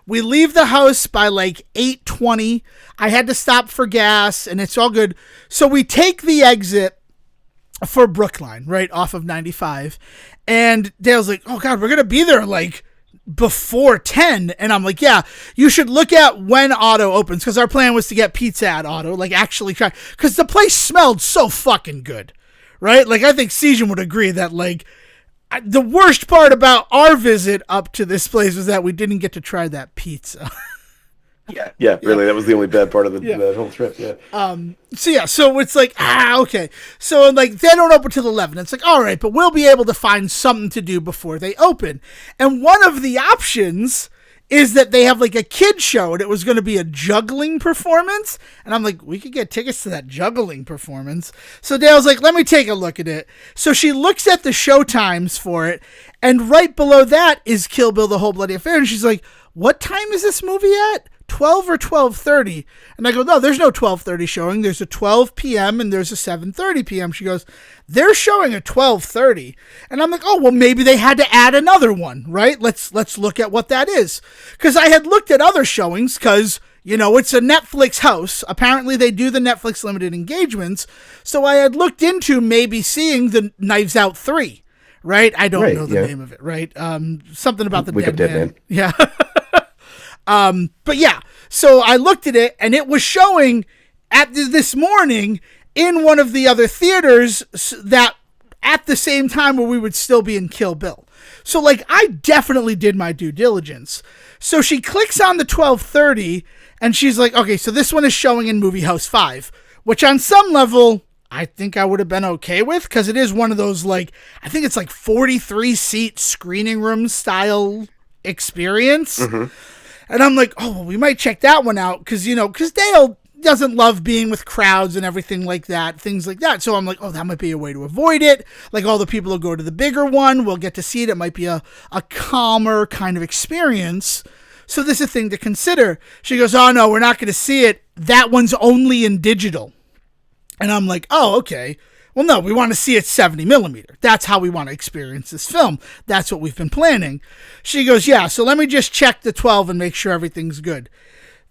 We leave the house by like 8:20. I had to stop for gas and it's all good. So we take the exit for Brookline, right off of 95. And Dale's like, oh God, we're going to be there like before 10. And I'm like, yeah, you should look at when Otto opens. Cause our plan was to get pizza at Otto, like actually try, cause the place smelled so fucking good, right? Like I think Siegen would agree that like the worst part about our visit up to this place was that we didn't get to try that pizza. Yeah, really, that was the only bad part of that whole trip. Yeah. So it's like, okay. So like they don't open till 11. It's like, all right, but we'll be able to find something to do before they open. And one of the options is that they have like a kid show and it was going to be a juggling performance. And I'm like, we could get tickets to that juggling performance. So Dale's like, let me take a look at it. So she looks at the show times for it. And right below that is Kill Bill, The Whole Bloody Affair. And she's like, what time is this movie at? 12 or 12:30? And I go, no, there's no 12:30 showing. There's a 12 p.m. and there's a 7:30 p.m. She goes, they're showing a 12:30. And I'm like, oh, well, maybe they had to add another one, right? Let's look at what that is. Because I had looked at other showings because, you know, it's a Netflix house. Apparently they do the Netflix limited engagements. So I had looked into maybe seeing the Knives Out 3, right? I don't know the name of it, right? Something about the Dead Man. Yeah. But yeah, so I looked at it and it was showing at this morning in one of the other theaters that at the same time where we would still be in Kill Bill. So like I definitely did my due diligence. So she clicks on the 12:30 and she's like, okay, so this one is showing in Movie House 5, which on some level I think I would have been okay with because it is one of those like, I think it's like 43 seat screening room style experience. Mm-hmm. And I'm like, oh, well, we might check that one out because Dale doesn't love being with crowds and everything like that, things like that. So I'm like, oh, that might be a way to avoid it. Like all the people will go to the bigger one. We'll get to see it. It might be a calmer kind of experience. So this is a thing to consider. She goes, oh, no, we're not going to see it. That one's only in digital. And I'm like, oh, okay. Well, no, we want to see it 70 millimeter. That's how we want to experience this film. That's what we've been planning. She goes, yeah, so let me just check the 12 and make sure everything's good.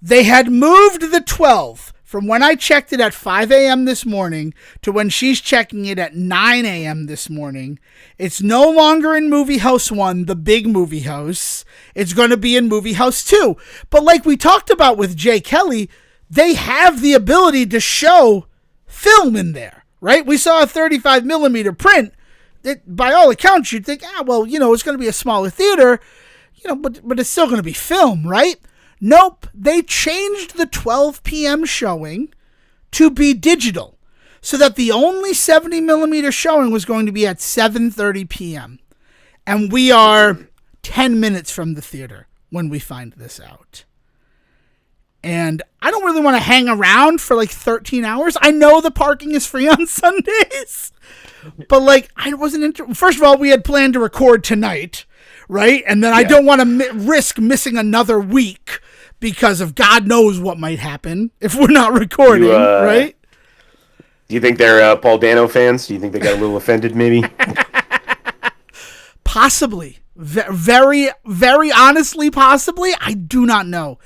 They had moved the 12 from when I checked it at 5 a.m. this morning to when she's checking it at 9 a.m. this morning. It's no longer in Movie House 1, the big movie house. It's going to be in Movie House 2. But like we talked about with Jay Kelly, they have the ability to show film in there, right? We saw a 35 millimeter print that by all accounts you'd think, it's going to be a smaller theater, but it's still going to be film, right? Nope. They changed the 12 p.m. showing to be digital so that the only 70 millimeter showing was going to be at 7:30 p.m. And we are 10 minutes from the theater when we find this out. And I don't really want to hang around for like 13 hours. I know the parking is free on Sundays, but like I wasn't first of all, we had planned to record tonight, right? And then I don't want to risk missing another week because of God knows what might happen if we're not recording, right? Do you think they're Paul Dano fans? Do you think they got a little offended maybe? Possibly. Very, very honestly, possibly. I do not know.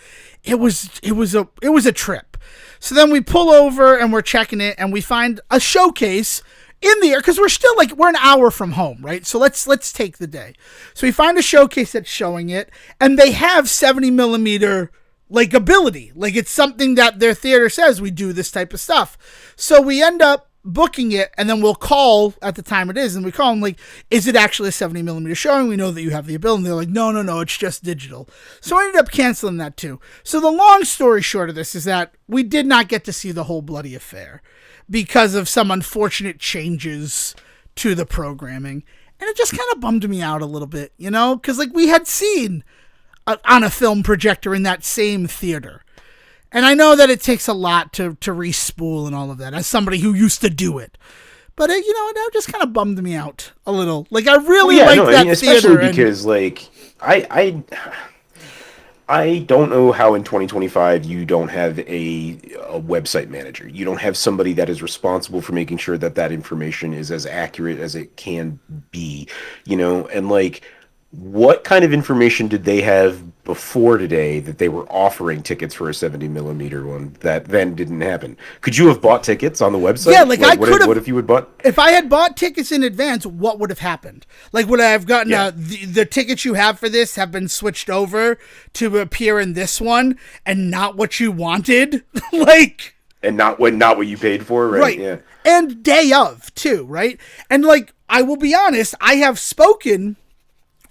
It was a trip. So then we pull over and we're checking it and we find a showcase in the air because we're an hour from home, right? So let's take the day. So we find a showcase that's showing it and they have 70 millimeter like ability. Like it's something that their theater says we do this type of stuff. So we end up booking it and then we'll call at the time it is and we call them like, is it actually a 70 millimeter showing? We know that you have the ability. And they're like, no, it's just digital. So I ended up canceling that too. So the long story short of this is that we did not get to see the whole bloody affair because of some unfortunate changes to the programming. And it just kind of bummed me out a little bit, because like we had seen on a film projector in that same theater. And I know that it takes a lot to re-spool and all of that as somebody who used to do it. But, that just kind of bummed me out a little. Like, I really liked that especially theater. Because, I don't know how in 2025 you don't have a website manager. You don't have somebody that is responsible for making sure that information is as accurate as it can be, and like, what kind of information did they have before today that they were offering tickets for a 70 millimeter one that then didn't happen? Could you have bought tickets on the website? Yeah, like I could have. What if you would bought? If I had bought tickets in advance, what would have happened? Like, would I have gotten the tickets you have for this have been switched over to appear in this one and not what you wanted? Like, and not what you paid for, right? Right. Yeah. And day of too, right? And like, I will be honest, I have spoken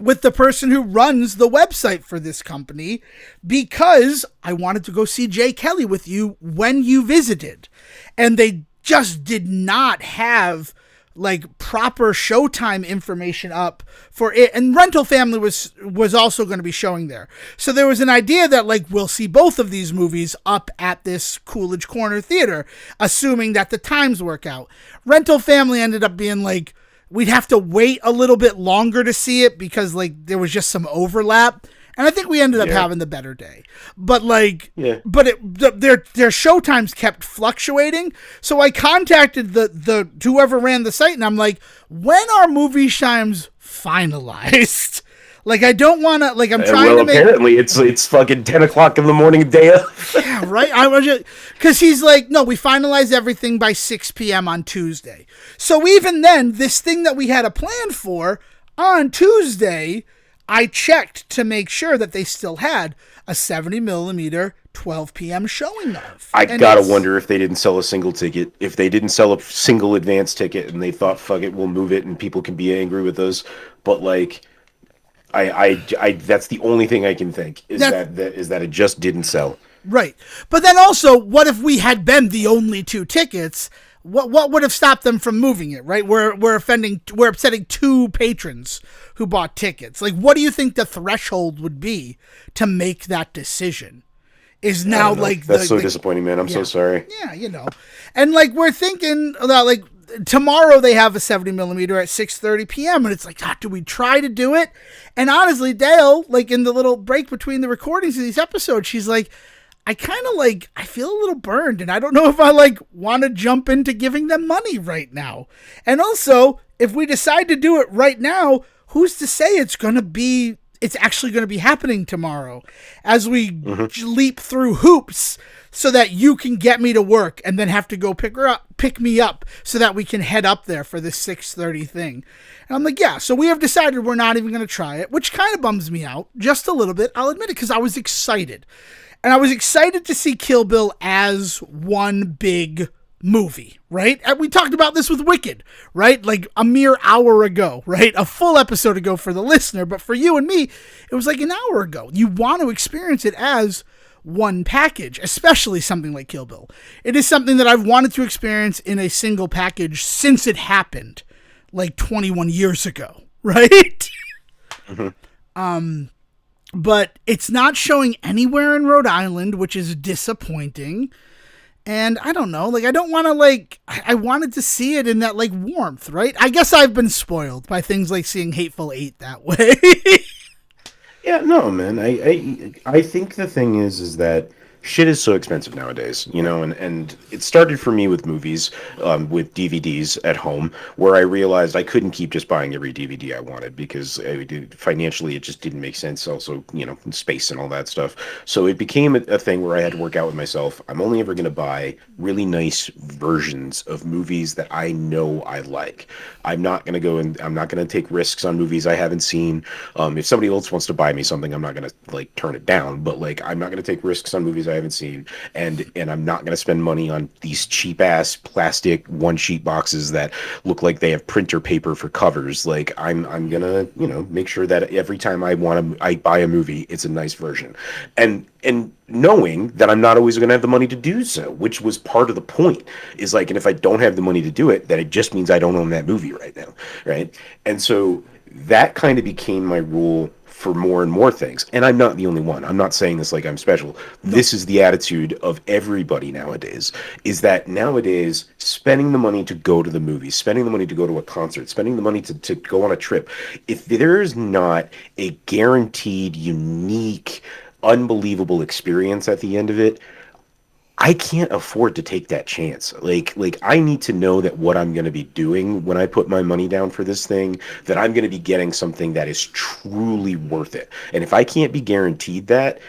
with the person who runs the website for this company because I wanted to go see Jay Kelly with you when you visited. And they just did not have like proper showtime information up for it. And Rental Family was also going to be showing there. So there was an idea that like we'll see both of these movies up at this Coolidge Corner Theater, assuming that the times work out. Rental Family ended up being like, we'd have to wait a little bit longer to see it because like there was just some overlap. And I think we ended up having the better day. But like, their showtimes kept fluctuating. So I contacted the whoever ran the site and I'm like, when are movie times finalized? Like, I don't want to, like, I'm trying to make... apparently it's fucking 10 o'clock in the morning day of. Yeah, right? I was just... Because he's like, no, we finalized everything by 6 p.m. on Tuesday. So even then, this thing that we had a plan for on Tuesday, I checked to make sure that they still had a 70 millimeter 12 p.m. showing of. I gotta wonder if they didn't sell a single ticket, if they didn't sell a single advance ticket, and they thought, "Fuck it, we'll move it, and people can be angry with us." But like, I that's the only thing I can think is that it just didn't sell. Right, but then also, what if we had been the only 2 tickets? What would have stopped them from moving it? Right, we're upsetting 2 patrons who bought tickets. Like, what do you think the threshold would be to make that decision? Is now like that's so disappointing, man. I'm so sorry. Yeah, and like we're thinking about like tomorrow they have a 70 millimeter at 6:30 p.m. and it's like, do we try to do it? And honestly, Dale, like in the little break between the recordings of these episodes, she's like, I kind of like, I feel a little burned and I don't know if I like want to jump into giving them money right now. And also, if we decide to do it right now, who's to say it's actually going to be happening tomorrow as we leap through hoops so that you can get me to work and then have to go pick me up so that we can head up there for this 6:30 thing. And I'm like, yeah, so we have decided we're not even going to try it, which kind of bums me out just a little bit. I'll admit it, because I was excited. And I was excited to see Kill Bill as one big movie, right? And we talked about this with Wicked, right? Like a mere hour ago, right? A full episode ago for the listener, but for you and me, it was like an hour ago. You want to experience it as one package, especially something like Kill Bill. It is something that I've wanted to experience in a single package since it happened, like 21 years ago, right? But it's not showing anywhere in Rhode Island, which is disappointing. And I don't know, like, I don't want to, like, I wanted to see it in that, like, warmth, right? I guess I've been spoiled by things like seeing Hateful Eight that way. Yeah, no, man. I think the thing is that shit is so expensive nowadays, and it started for me with movies, with DVDs at home, where I realized I couldn't keep just buying every DVD I wanted because financially it just didn't make sense. Also, space and all that stuff. So it became a thing where I had to work out with myself. I'm only ever going to buy really nice versions of movies that I know I like. I'm not going to go and I'm not going to take risks on movies I haven't seen. If somebody else wants to buy me something, I'm not going to like turn it down, but like I'm not going to take risks on movies I haven't seen, and I'm not going to spend money on these cheap ass plastic one sheet boxes that look like they have printer paper for covers. Like I'm gonna make sure that every time I buy a movie, it's a nice version, and knowing that I'm not always going to have the money to do so, which was part of the point, is like, and if I don't have the money to do it, then it just means I don't own that movie right now, right? And so that kind of became my rule for more and more things. And I'm not the only one. I'm not saying this like I'm special. This is the attitude of everybody nowadays, is that nowadays spending the money to go to the movies, spending the money to go to a concert, spending the money to go on a trip, if there's not a guaranteed, unique, unbelievable experience at the end of it, I can't afford to take that chance. Like I need to know that what I'm going to be doing when I put my money down for this thing, that I'm going to be getting something that is truly worth it. And if I can't be guaranteed that,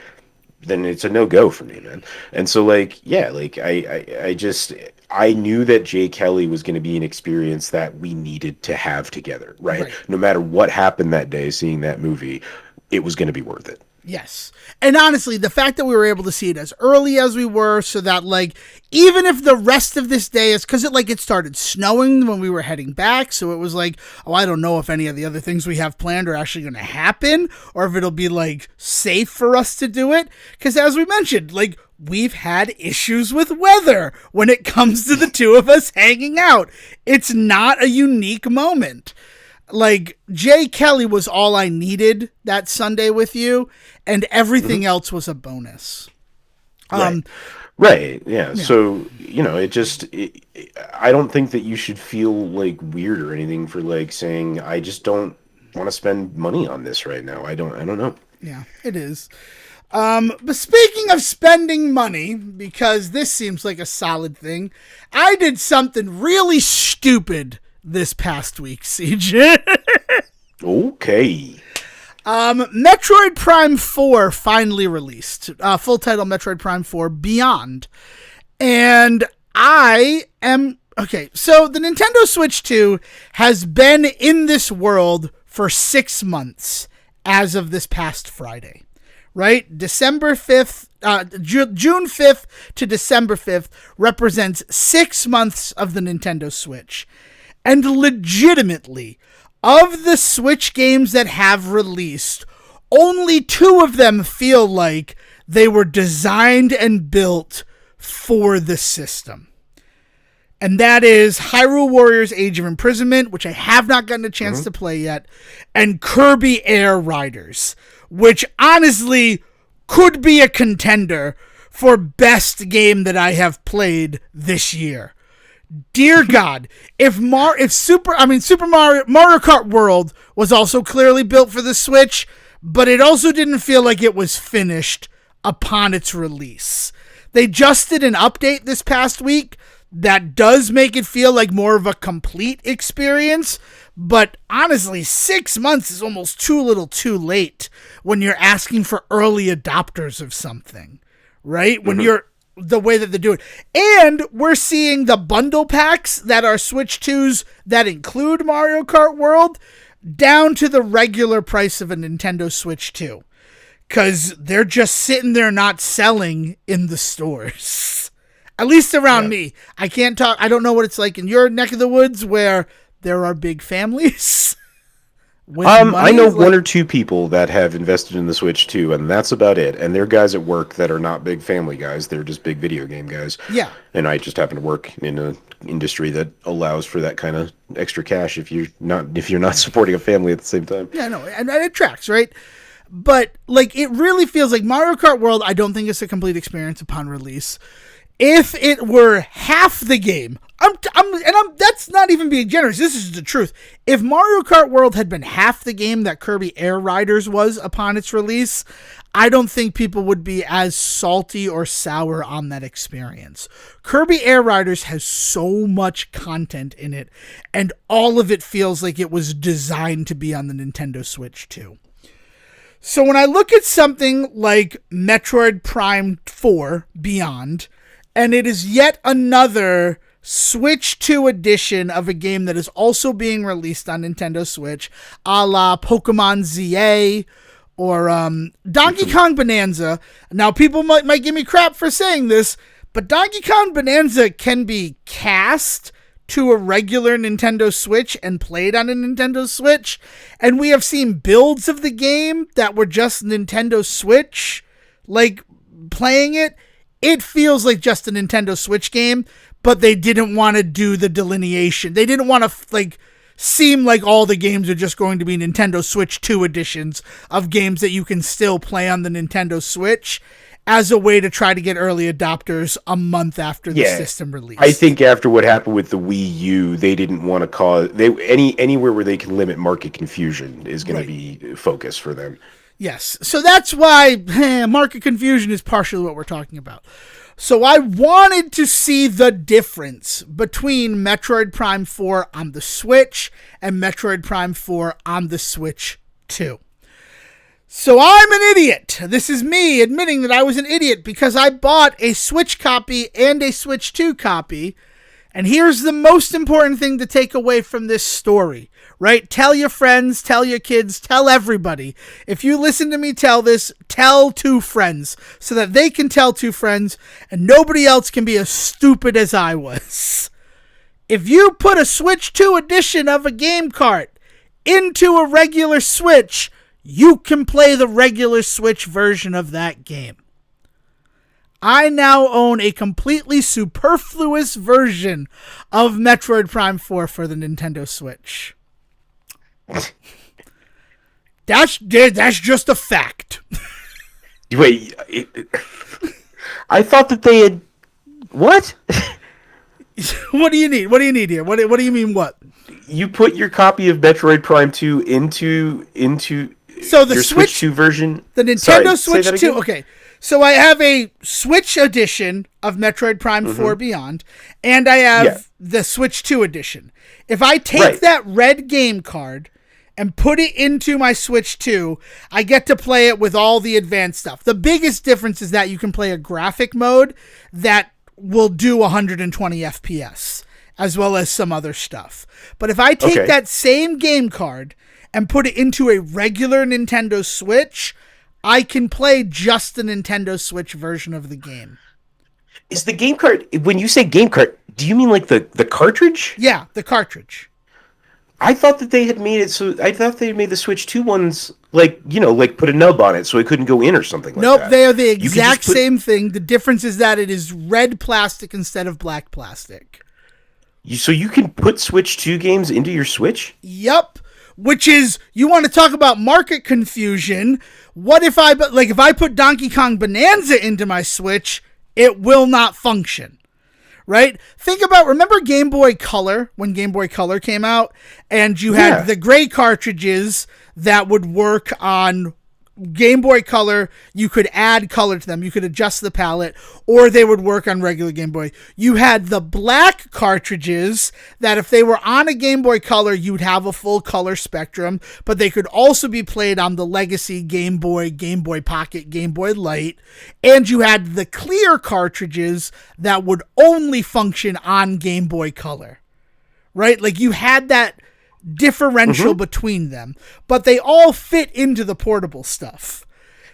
then it's a no-go for me, man. And so like, yeah, like I knew that Jay Kelly was going to be an experience that we needed to have together, right? No matter what happened that day, seeing that movie, it was going to be worth it. Yes. And honestly, the fact that we were able to see it as early as we were, so that like, even if the rest of this day is, because it started snowing when we were heading back, so it was like, oh, I don't know if any of the other things we have planned are actually going to happen, or if it'll be like safe for us to do it. Because as we mentioned, like, we've had issues with weather when it comes to the two of us hanging out. It's not a unique moment. Like, Jay Kelly was all I needed that Sunday with you, and everything else was a bonus. Right. Yeah. So, I don't think that you should feel like weird or anything for like saying, I just don't want to spend money on this right now. I don't know. Yeah, it is. But speaking of spending money, because this seems like a solid thing, I did something really stupid this past week, CJ. Okay. Metroid Prime 4 finally released. Full title Metroid Prime 4 Beyond. And I am... Okay, so the Nintendo Switch 2 has been in this world for 6 months as of this past Friday, right? December 5th, June 5th to December 5th represents 6 months of the Nintendo Switch. And legitimately, of the Switch games that have released, only 2 of them feel like they were designed and built for the system. And that is Hyrule Warriors Age of Imprisonment, which I have not gotten a chance to play yet, and Kirby Air Riders, which honestly could be a contender for best game that I have played this year. Dear God, if Super Mario Kart World was also clearly built for the Switch, but it also didn't feel like it was finished upon its release. They just did an update this past week that does make it feel like more of a complete experience, but honestly, 6 months is almost too little too late when you're asking for early adopters of something, right? When you're the way that they do it. And we're seeing the bundle packs that are Switch 2s that include Mario Kart World down to the regular price of a Nintendo Switch 2. Because they're just sitting there not selling in the stores. At least around me. I can't talk. I don't know what it's like in your neck of the woods where there are big families. I know 1 or 2 people that have invested in the Switch 2, and that's about it. And they're guys at work that are not big family guys. They're just big video game guys. Yeah. And I just happen to work in an industry that allows for that kind of extra cash if you're not supporting a family at the same time. Yeah, no, and it tracks, right? But like, it really feels like Mario Kart World, I don't think it's a complete experience upon release. If it were half the game, that's not even being generous. This is the truth. If Mario Kart World had been half the game that Kirby Air Riders was upon its release, I don't think people would be as salty or sour on that experience. Kirby Air Riders has so much content in it, and all of it feels like it was designed to be on the Nintendo Switch too. So when I look at something like Metroid Prime 4 Beyond, and it is yet another Switch 2 edition of a game that is also being released on Nintendo Switch, a la Pokemon ZA or Donkey Kong Bonanza. Now, people might give me crap for saying this, but Donkey Kong Bonanza can be cast to a regular Nintendo Switch and played on a Nintendo Switch. And we have seen builds of the game that were just Nintendo Switch, like playing it. It feels like just a Nintendo Switch game, but they didn't want to do the delineation. They didn't want to seem like all the games are just going to be Nintendo Switch 2 editions of games that you can still play on the Nintendo Switch as a way to try to get early adopters a month after the system release. I think after what happened with the Wii U, they didn't want to cause anywhere where they can limit market confusion is going to be focus for them. Yes, so that's why market confusion is partially what we're talking about. So I wanted to see the difference between Metroid Prime 4 on the Switch and Metroid Prime 4 on the Switch 2. So I'm an idiot. This is me admitting that I was an idiot because I bought a Switch copy and a Switch 2 copy. And here's the most important thing to take away from this story, right? Tell your friends, tell your kids, tell everybody. If you listen to me tell this, tell 2 friends so that they can tell 2 friends and nobody else can be as stupid as I was. If you put a Switch 2 edition of a game cart into a regular Switch, you can play the regular Switch version of that game. I now own a completely superfluous version of Metroid Prime 4 for the Nintendo Switch. That's just a fact. Wait, I thought that they had... What? What do you need? What do you need here? What do you mean what? You put your copy of Metroid Prime 2 into so the your Switch 2 version? The Nintendo Switch 2... Okay. So I have a Switch edition of Metroid Prime 4 Beyond, and I have the Switch 2 edition. If I take that red game card and put it into my Switch 2, I get to play it with all the advanced stuff. The biggest difference is that you can play a graphic mode that will do 120 FPS. as well as some other stuff. But if I take that same game card and put it into a regular Nintendo Switch, I can play just the Nintendo Switch version of the game. Is the game card, when you say game card, do you mean like the cartridge? Yeah, the cartridge. I thought that they had made it so, I thought they made the Switch 2 ones, like, you know, like put a nub on it so it couldn't go in or something like that. Nope, they are the exact same thing. The difference is that it is red plastic instead of black plastic. So you can put Switch 2 games into your Switch? Yep. Which is, you want to talk about market confusion. What if I put Donkey Kong Bonanza into my Switch, it will not function. Right? Remember Game Boy Color, when Game Boy Color came out, and you had the gray cartridges that would work on Game Boy Color. You could add color to them. You could adjust the palette, or they would work on regular Game Boy. You had the black cartridges that if they were on a Game Boy Color, you'd have a full color spectrum, but they could also be played on the legacy Game Boy, Game Boy Pocket, Game Boy Light. And you had the clear cartridges that would only function on Game Boy Color. Right? Like you had that differential between them, but they all fit into the portable stuff.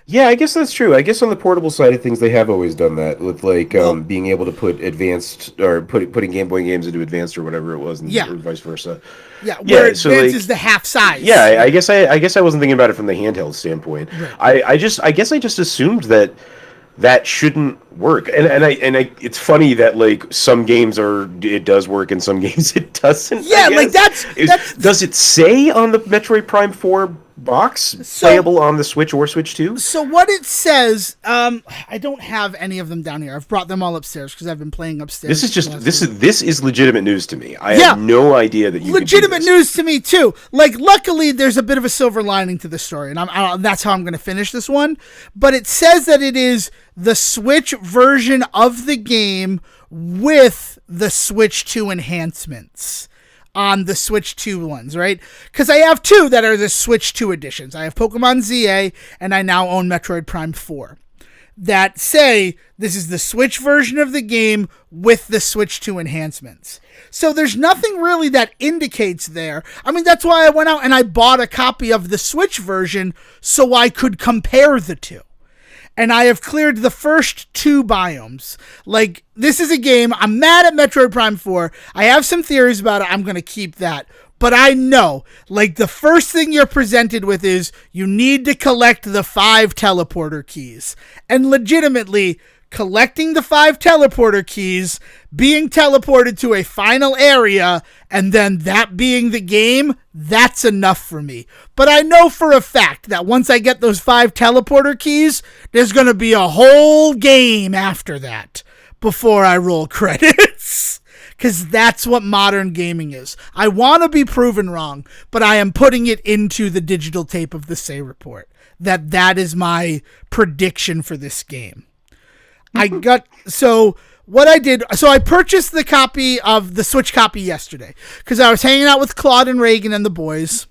Yeah, I guess that's true. I guess on the portable side of things, they have always done that with like being able to put advanced or putting Game Boy games into advanced or whatever it was, or vice versa. Yeah, where advanced is the half size. Yeah, I guess I wasn't thinking about it from the handheld standpoint. Right. I guess I just assumed that shouldn't work, and it's funny that like some games it does work and some games it doesn't. Yeah, like that's does it say on the Metroid Prime 4 box playable on the Switch or Switch 2? So what it says, I don't have any of them down here. I've brought them all upstairs because I've been playing upstairs. This is legitimate news to me. I had no idea that you legitimate news to me too. Like luckily there's a bit of a silver lining to the story, and that's how I'm going to finish this one. But it says that it is the Switch version of the game with the Switch 2 enhancements on the Switch 2 ones, right? Because I have two that are the Switch 2 editions. I have Pokemon ZA, and I now own Metroid Prime 4. That say this is the Switch version of the game with the Switch 2 enhancements. So there's nothing really that indicates there. I mean, that's why I went out and I bought a copy of the Switch version so I could compare the two. And I have cleared the first two biomes. Like, this is a game, I'm mad at Metroid Prime 4. I have some theories about it. I'm going to keep that. But I know, like, the first thing you're presented with is you need to collect the 5 teleporter keys. And legitimately, collecting the 5 teleporter keys, being teleported to a final area, and then that being the game, that's enough for me. But I know for a fact that once I get those 5 teleporter keys, there's going to be a whole game after that before I roll credits. Because that's what modern gaming is. I want to be proven wrong, but I am putting it into the digital tape of the Say Report. That is my prediction for this game. I purchased the copy of the Switch copy yesterday because I was hanging out with Claude and Reagan and the boys.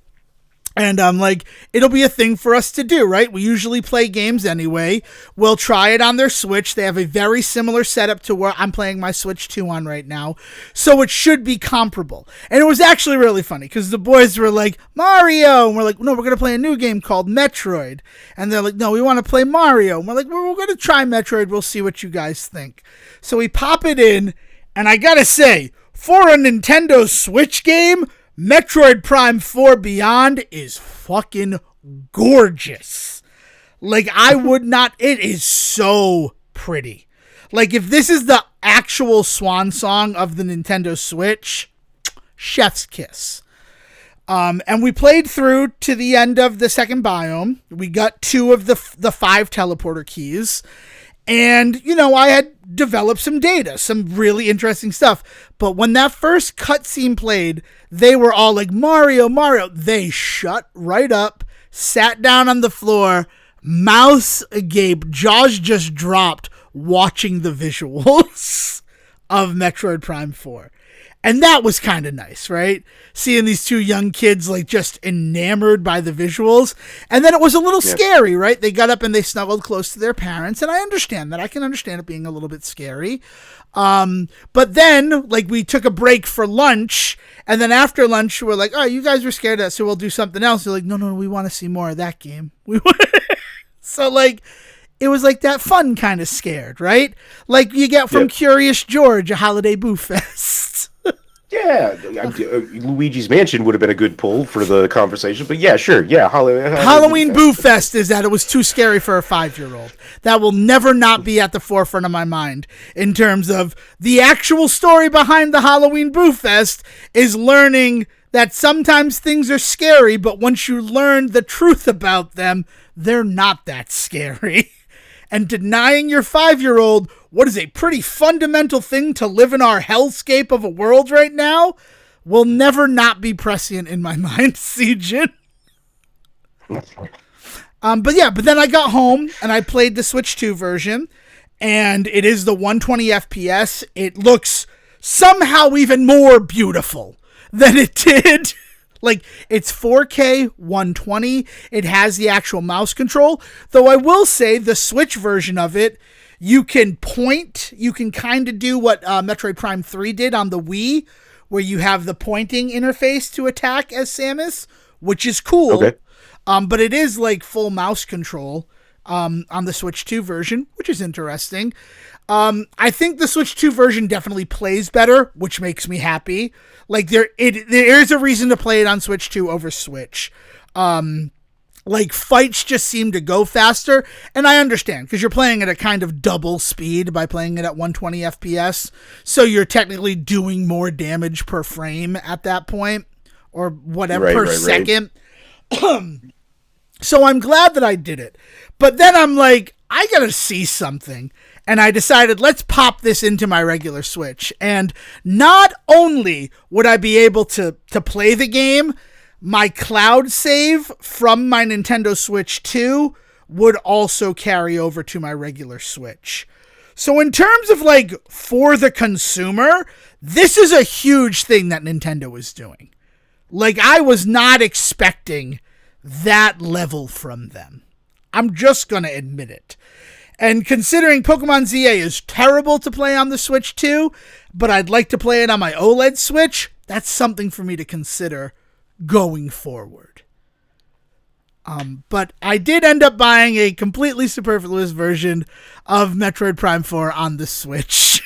And I'm like, it'll be a thing for us to do, right? We usually play games anyway. We'll try it on their Switch. They have a very similar setup to where I'm playing my Switch 2 on right now. So it should be comparable. And it was actually really funny because the boys were like, Mario. And we're like, no, we're going to play a new game called Metroid. And they're like, no, we want to play Mario. And we're like, well, we're going to try Metroid. We'll see what you guys think. So we pop it in. And I got to say, for a Nintendo Switch game, Metroid Prime 4 Beyond is fucking gorgeous. Like, it is so pretty. Like, if this is the actual swan song of the Nintendo Switch, chef's kiss. And we played through to the end of the second biome. We got 2 of the 5 teleporter keys. And, I had developed some data, some really interesting stuff. But when that first cutscene played, they were all like, Mario, Mario. They shut right up, sat down on the floor, mouths agape, jaws just dropped, watching the visuals of Metroid Prime 4. And that was kind of nice, right? Seeing these two young kids like just enamored by the visuals. And then it was a little scary, right? They got up and they snuggled close to their parents. And I understand that. I can understand it being a little bit scary. But then like we took a break for lunch. And then after lunch, we're like, oh, you guys were scared of that, so we'll do something else. They're like, no, we want to see more of that game. So like, it was like that fun kind of scared, right? Like you get from Curious George, a holiday boo fest. Yeah, Luigi's Mansion would have been a good pull for the conversation, but yeah, sure, yeah. Halloween Boo Fest is that it was too scary for a 5-year-old. That will never not be at the forefront of my mind in terms of the actual story behind the Halloween Boo Fest is learning that sometimes things are scary, but once you learn the truth about them, they're not that scary. And denying your 5-year-old what is a pretty fundamental thing to live in our hellscape of a world right now will never not be prescient in my mind, Siegen. But then I got home and I played the Switch 2 version, and it is the 120 FPS. It looks somehow even more beautiful than it did. Like, it's 4K 120. It has the actual mouse control. Though I will say the Switch version of it, you can point. You can kind of do what Metroid Prime 3 did on the Wii, where you have the pointing interface to attack as Samus, which is cool. Okay. But it is like full mouse control on the Switch 2 version, which is interesting. I think the Switch 2 version definitely plays better, which makes me happy. Like there is a reason to play it on Switch 2 over Switch. Like fights just seem to go faster, and I understand because you're playing at a kind of double speed by playing it at 120 FPS. So you're technically doing more damage per frame at that point, or whatever per second. So I'm glad that I did it. But then I'm like, I gotta see something. And I decided, let's pop this into my regular Switch. And not only would I be able to play the game, my cloud save from my Nintendo Switch 2 would also carry over to my regular Switch. So in terms of like, for the consumer, this is a huge thing that Nintendo is doing. Like, I was not expecting that level from them. I'm just going to admit it. And considering Pokemon ZA is terrible to play on the Switch 2, but I'd like to play it on my OLED Switch, that's something for me to consider going forward. But I did end up buying a completely superfluous version of Metroid Prime 4 on the Switch.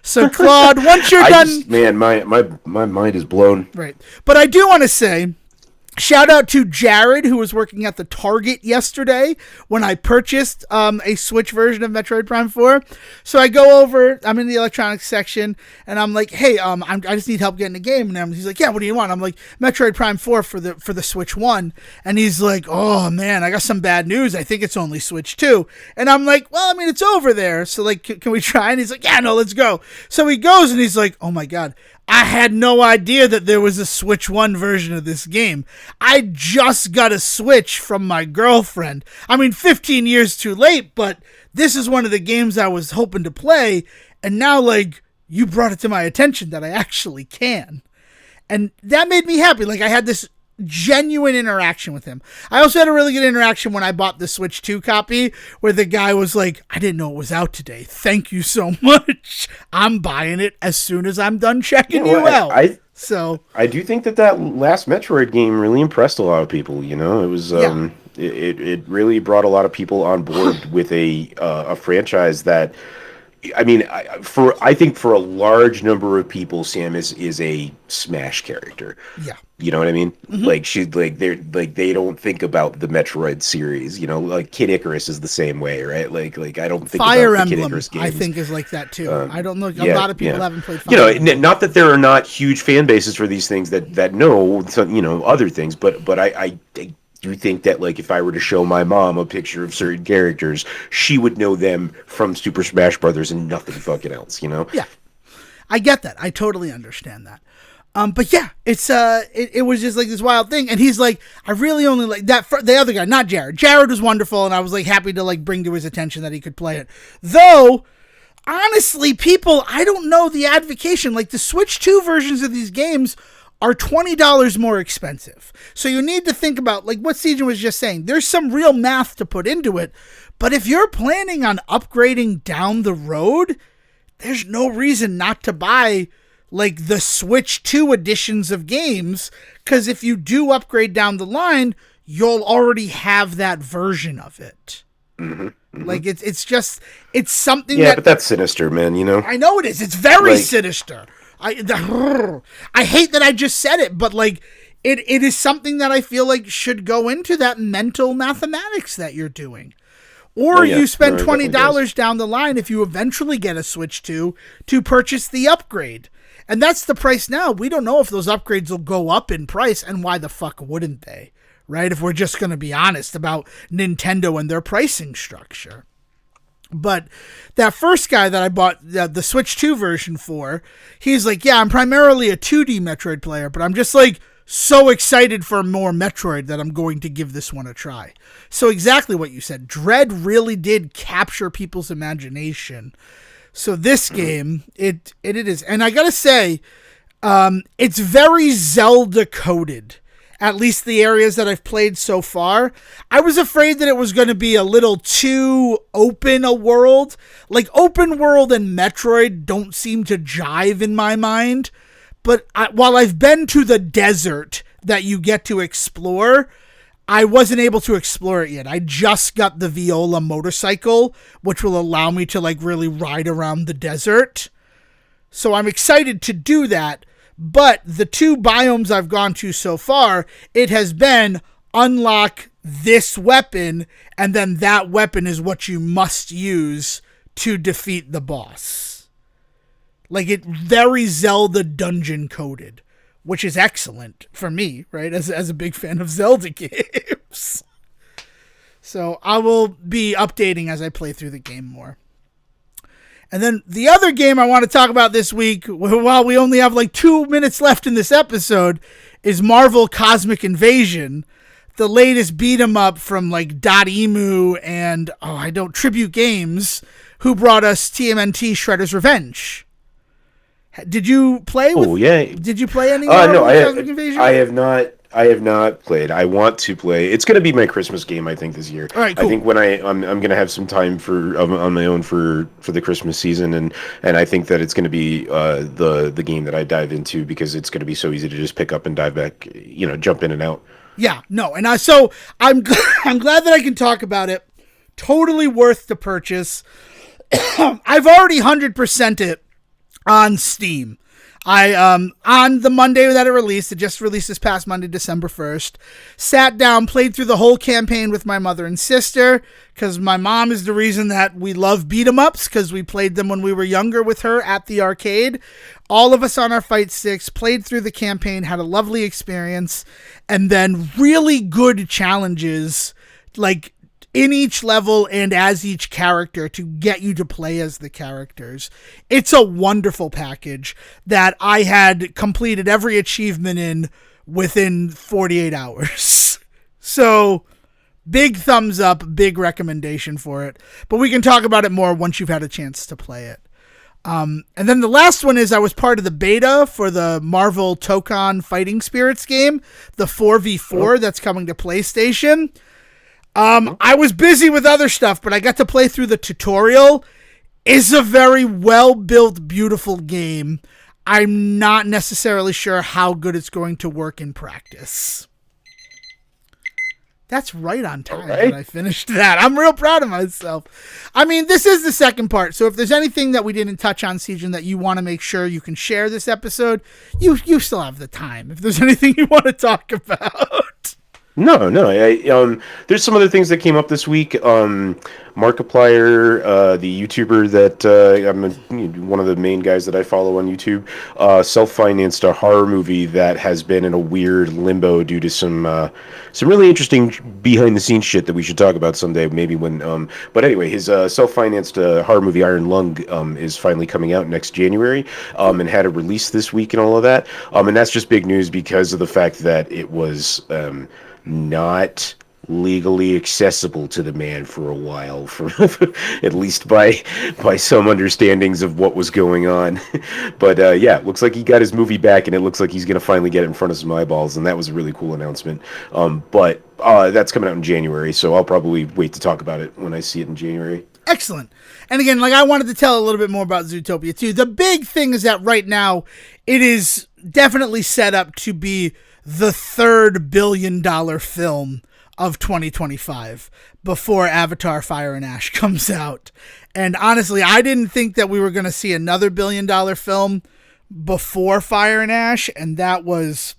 So, Claude, once you're done... Man, my mind is blown. Right. But I do want to say... Shout out to Jared, who was working at the Target yesterday when I purchased a Switch version of Metroid Prime 4. So I go over, I'm in the electronics section, and I'm like, hey, I just need help getting the game. And he's like, yeah, what do you want? I'm like, Metroid Prime 4 for the Switch 1. And he's like, oh, man, I got some bad news. I think it's only Switch 2. And I'm like, well, I mean, it's over there. So, like, can we try? And he's like, yeah, no, let's go. So he goes, and he's like, oh, my God. I had no idea that there was a Switch 1 version of this game. I just got a Switch from my girlfriend. I mean, 15 years too late, but this is one of the games I was hoping to play, and now, like, you brought it to my attention that I actually can. And that made me happy. Like, I had this genuine interaction with him. I also had a really good interaction when I bought the Switch 2 copy, where the guy was like, I didn't know it was out today. Thank you so much. I'm buying it as soon as I'm done checking you out. I do think that last Metroid game really impressed a lot of people. You know, it was it really brought a lot of people on board with a franchise that, I mean, I think for a large number of people, Samus is a Smash character. Yeah. You know what I mean? Mm-hmm. They don't think about the Metroid series. You know, like Kid Icarus is the same way, right? Like I don't think Fire about the Emblem, Kid Icarus games. I think is like that too. I don't know. A lot of people haven't played Fire Emblem. You know, not that there are not huge fan bases for these things that know, you know, other things, but I do think that, like, if I were to show my mom a picture of certain characters, she would know them from Super Smash Brothers and nothing fucking else, you know? Yeah. I get that. I totally understand that. But yeah, it's it was just like this wild thing, and he's like, I really only like that. The other guy, not Jared. Jared was wonderful, and I was like happy to like bring to his attention that he could play it. Though honestly, people, I don't know the advocation. Like the Switch 2 versions of these games are $20 more expensive. So you need to think about, like what Siegen was just saying, there's some real math to put into it. But if you're planning on upgrading down the road, there's no reason not to buy like the Switch 2 editions of games, because if you do upgrade down the line, you'll already have that version of it. Mm-hmm, mm-hmm. Like it's something. Yeah, but that's sinister, man. You know. I know it is. It's very sinister. I hate that I just said it, but like it is something that I feel like should go into that mental mathematics that you're doing. Or you spend $20 down the line if you eventually get a Switch 2 to purchase the upgrade. And that's the price now. We don't know if those upgrades will go up in price, and why the fuck wouldn't they? Right? If we're just going to be honest about Nintendo and their pricing structure. But that first guy that I bought the Switch 2 version for, he's like, yeah, I'm primarily a 2D Metroid player, but I'm just like so excited for more Metroid that I'm going to give this one a try. So exactly what you said. Dread really did capture people's imagination. So this game, it is. And I gotta say, it's very Zelda coded. At least the areas that I've played so far. I was afraid that it was going to be a little too open a world. Like, open world and Metroid don't seem to jive in my mind. But while I've been to the desert that you get to explore, I wasn't able to explore it yet. I just got the Viola motorcycle, which will allow me to, like, really ride around the desert. So I'm excited to do that. But the 2 biomes I've gone to so far, it has been unlock this weapon, and then that weapon is what you must use to defeat the boss. Like, it very Zelda dungeon coded, which is excellent for me, right? As a big fan of Zelda games. So I will be updating as I play through the game more. And then the other game I want to talk about this week, while we only have like 2 minutes left in this episode, is Marvel Cosmic Invasion, the latest beat 'em up from like Dotemu and Tribute Games, who brought us TMNT Shredder's Revenge. Did you play? Did you play any Marvel Cosmic Invasion? I have not played. I want to play. It's going to be my Christmas game, I think, this year. All right, cool. I think when I'm going to have some time on my own for the Christmas season, and I think that it's going to be the game that I dive into, because it's going to be so easy to just pick up and dive back, jump in and out. Yeah, no, and I'm glad that I can talk about it. Totally worth the purchase. I've already 100% it on Steam. I on the Monday that it just released this past Monday, December 1st, sat down, played through the whole campaign with my mother and sister, because my mom is the reason that we love beat 'em ups, because we played them when we were younger with her at the arcade. All of us on our fight sticks played through the campaign, had a lovely experience, and then really good challenges, like in each level and as each character, to get you to play as the characters. It's a wonderful package that I had completed every achievement in within 48 hours. So big thumbs up, big recommendation for it. But we can talk about it more once you've had a chance to play it. And then the last one is I was part of the beta for the Marvel Tokon Fighting Spirits game, the 4v4 that's coming to PlayStation. I was busy with other stuff, but I got to play through the tutorial. It's a very well-built, beautiful game. I'm not necessarily sure how good it's going to work in practice. That's right on time that I finished that. I'm real proud of myself. I mean, this is the second part, so if there's anything that we didn't touch on, Siegen, that you want to make sure you can share this episode, you still have the time. If there's anything you want to talk about. No. There's some other things that came up this week. Markiplier, the YouTuber that I'm one of the main guys that I follow on YouTube, self-financed a horror movie that has been in a weird limbo due to some really interesting behind-the-scenes shit that we should talk about someday, maybe when. But anyway, his self-financed horror movie Iron Lung is finally coming out next January, and had a release this week and all of that. And that's just big news because of the fact that it was not legally accessible to the man for a while, for at least by some understandings of what was going on. But yeah, looks like he got his movie back, and it looks like he's gonna finally get it in front of some eyeballs, and that was a really cool announcement. But that's coming out in January, so I'll probably wait to talk about it when I see it in January. Excellent. And again, like, I wanted to tell a little bit more about Zootopia too. The big thing is that right now it is definitely set up to be the third $1 billion film of 2025 before Avatar Fire and Ash comes out. And honestly, I didn't think that we were going to see another $1 billion film before Fire and Ash, and that was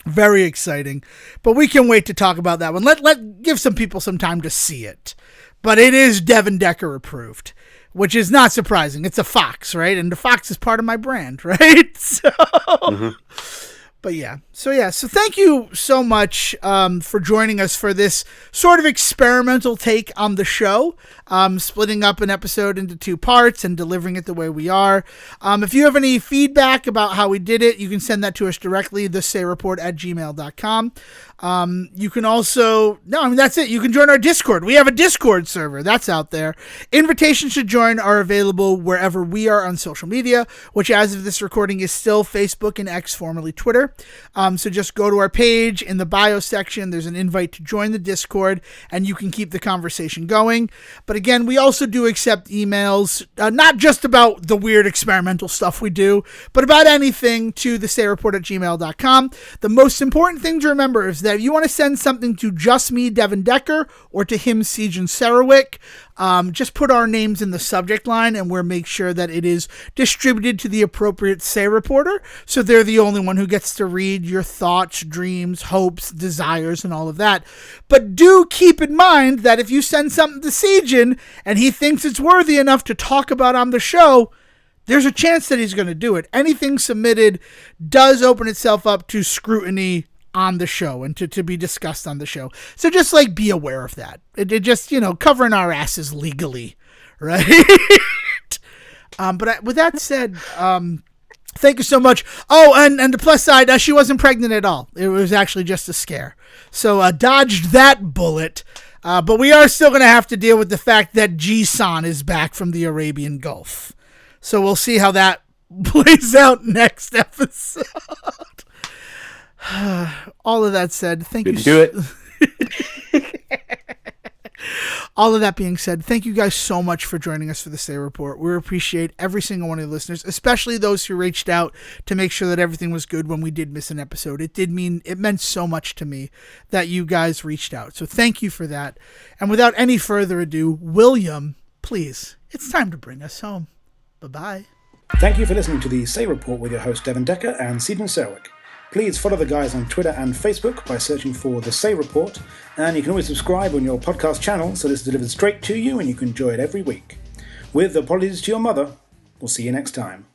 very exciting. But we can wait to talk about that one. Let give some people some time to see it. But it is Devin Decker approved, which is not surprising. It's a Fox, right? And the Fox is part of my brand, right? So, But yeah. So thank you so much for joining us for this sort of experimental take on the show, splitting up an episode into 2 parts and delivering it the way we are. If you have any feedback about how we did it, you can send that to us directly, thesayreport@gmail.com. You can also, that's it. You can join our Discord. We have a Discord server that's out there. Invitations to join are available wherever we are on social media, which as of this recording is still Facebook and X, formerly Twitter. So just go to our page in the bio section. There's an invite to join the Discord, and you can keep the conversation going. But again, we also do accept emails, not just about the weird experimental stuff we do, but about anything to thesayreport@gmail.com. The most important thing to remember is that if you want to send something to just me, Devin Decker, or to him, Sijan Sarowick, just put our names in the subject line, and we'll make sure that it is distributed to the appropriate Say Reporter, so they're the only one who gets to read your thoughts, dreams, hopes, desires, and all of that. But do keep in mind that if you send something to Sijan and he thinks it's worthy enough to talk about on the show, there's a chance that he's going to do it. Anything submitted does open itself up to scrutiny on the show and to be discussed on the show. So just be aware of that. It just, covering our asses legally, right? But with that said, thank you so much. Oh, and the plus side, she wasn't pregnant at all. It was actually just a scare. So dodged that bullet. But we are still going to have to deal with the fact that Jisan is back from the Arabian Gulf. So we'll see how that plays out next episode. All of that said, thank you. Do it. All of that being said, thank you guys so much for joining us for the Say Report. We appreciate every single one of the listeners, especially those who reached out to make sure that everything was good when we did miss an episode. It meant so much to me that you guys reached out. So thank you for that. And without any further ado, William, please, it's time to bring us home. Bye-bye. Thank you for listening to the Say Report with your host Devin Decker and Sijan Sarowick. Please follow the guys on Twitter and Facebook by searching for The Say Report, and you can always subscribe on your podcast channel so this is delivered straight to you and you can enjoy it every week. With apologies to your mother, we'll see you next time.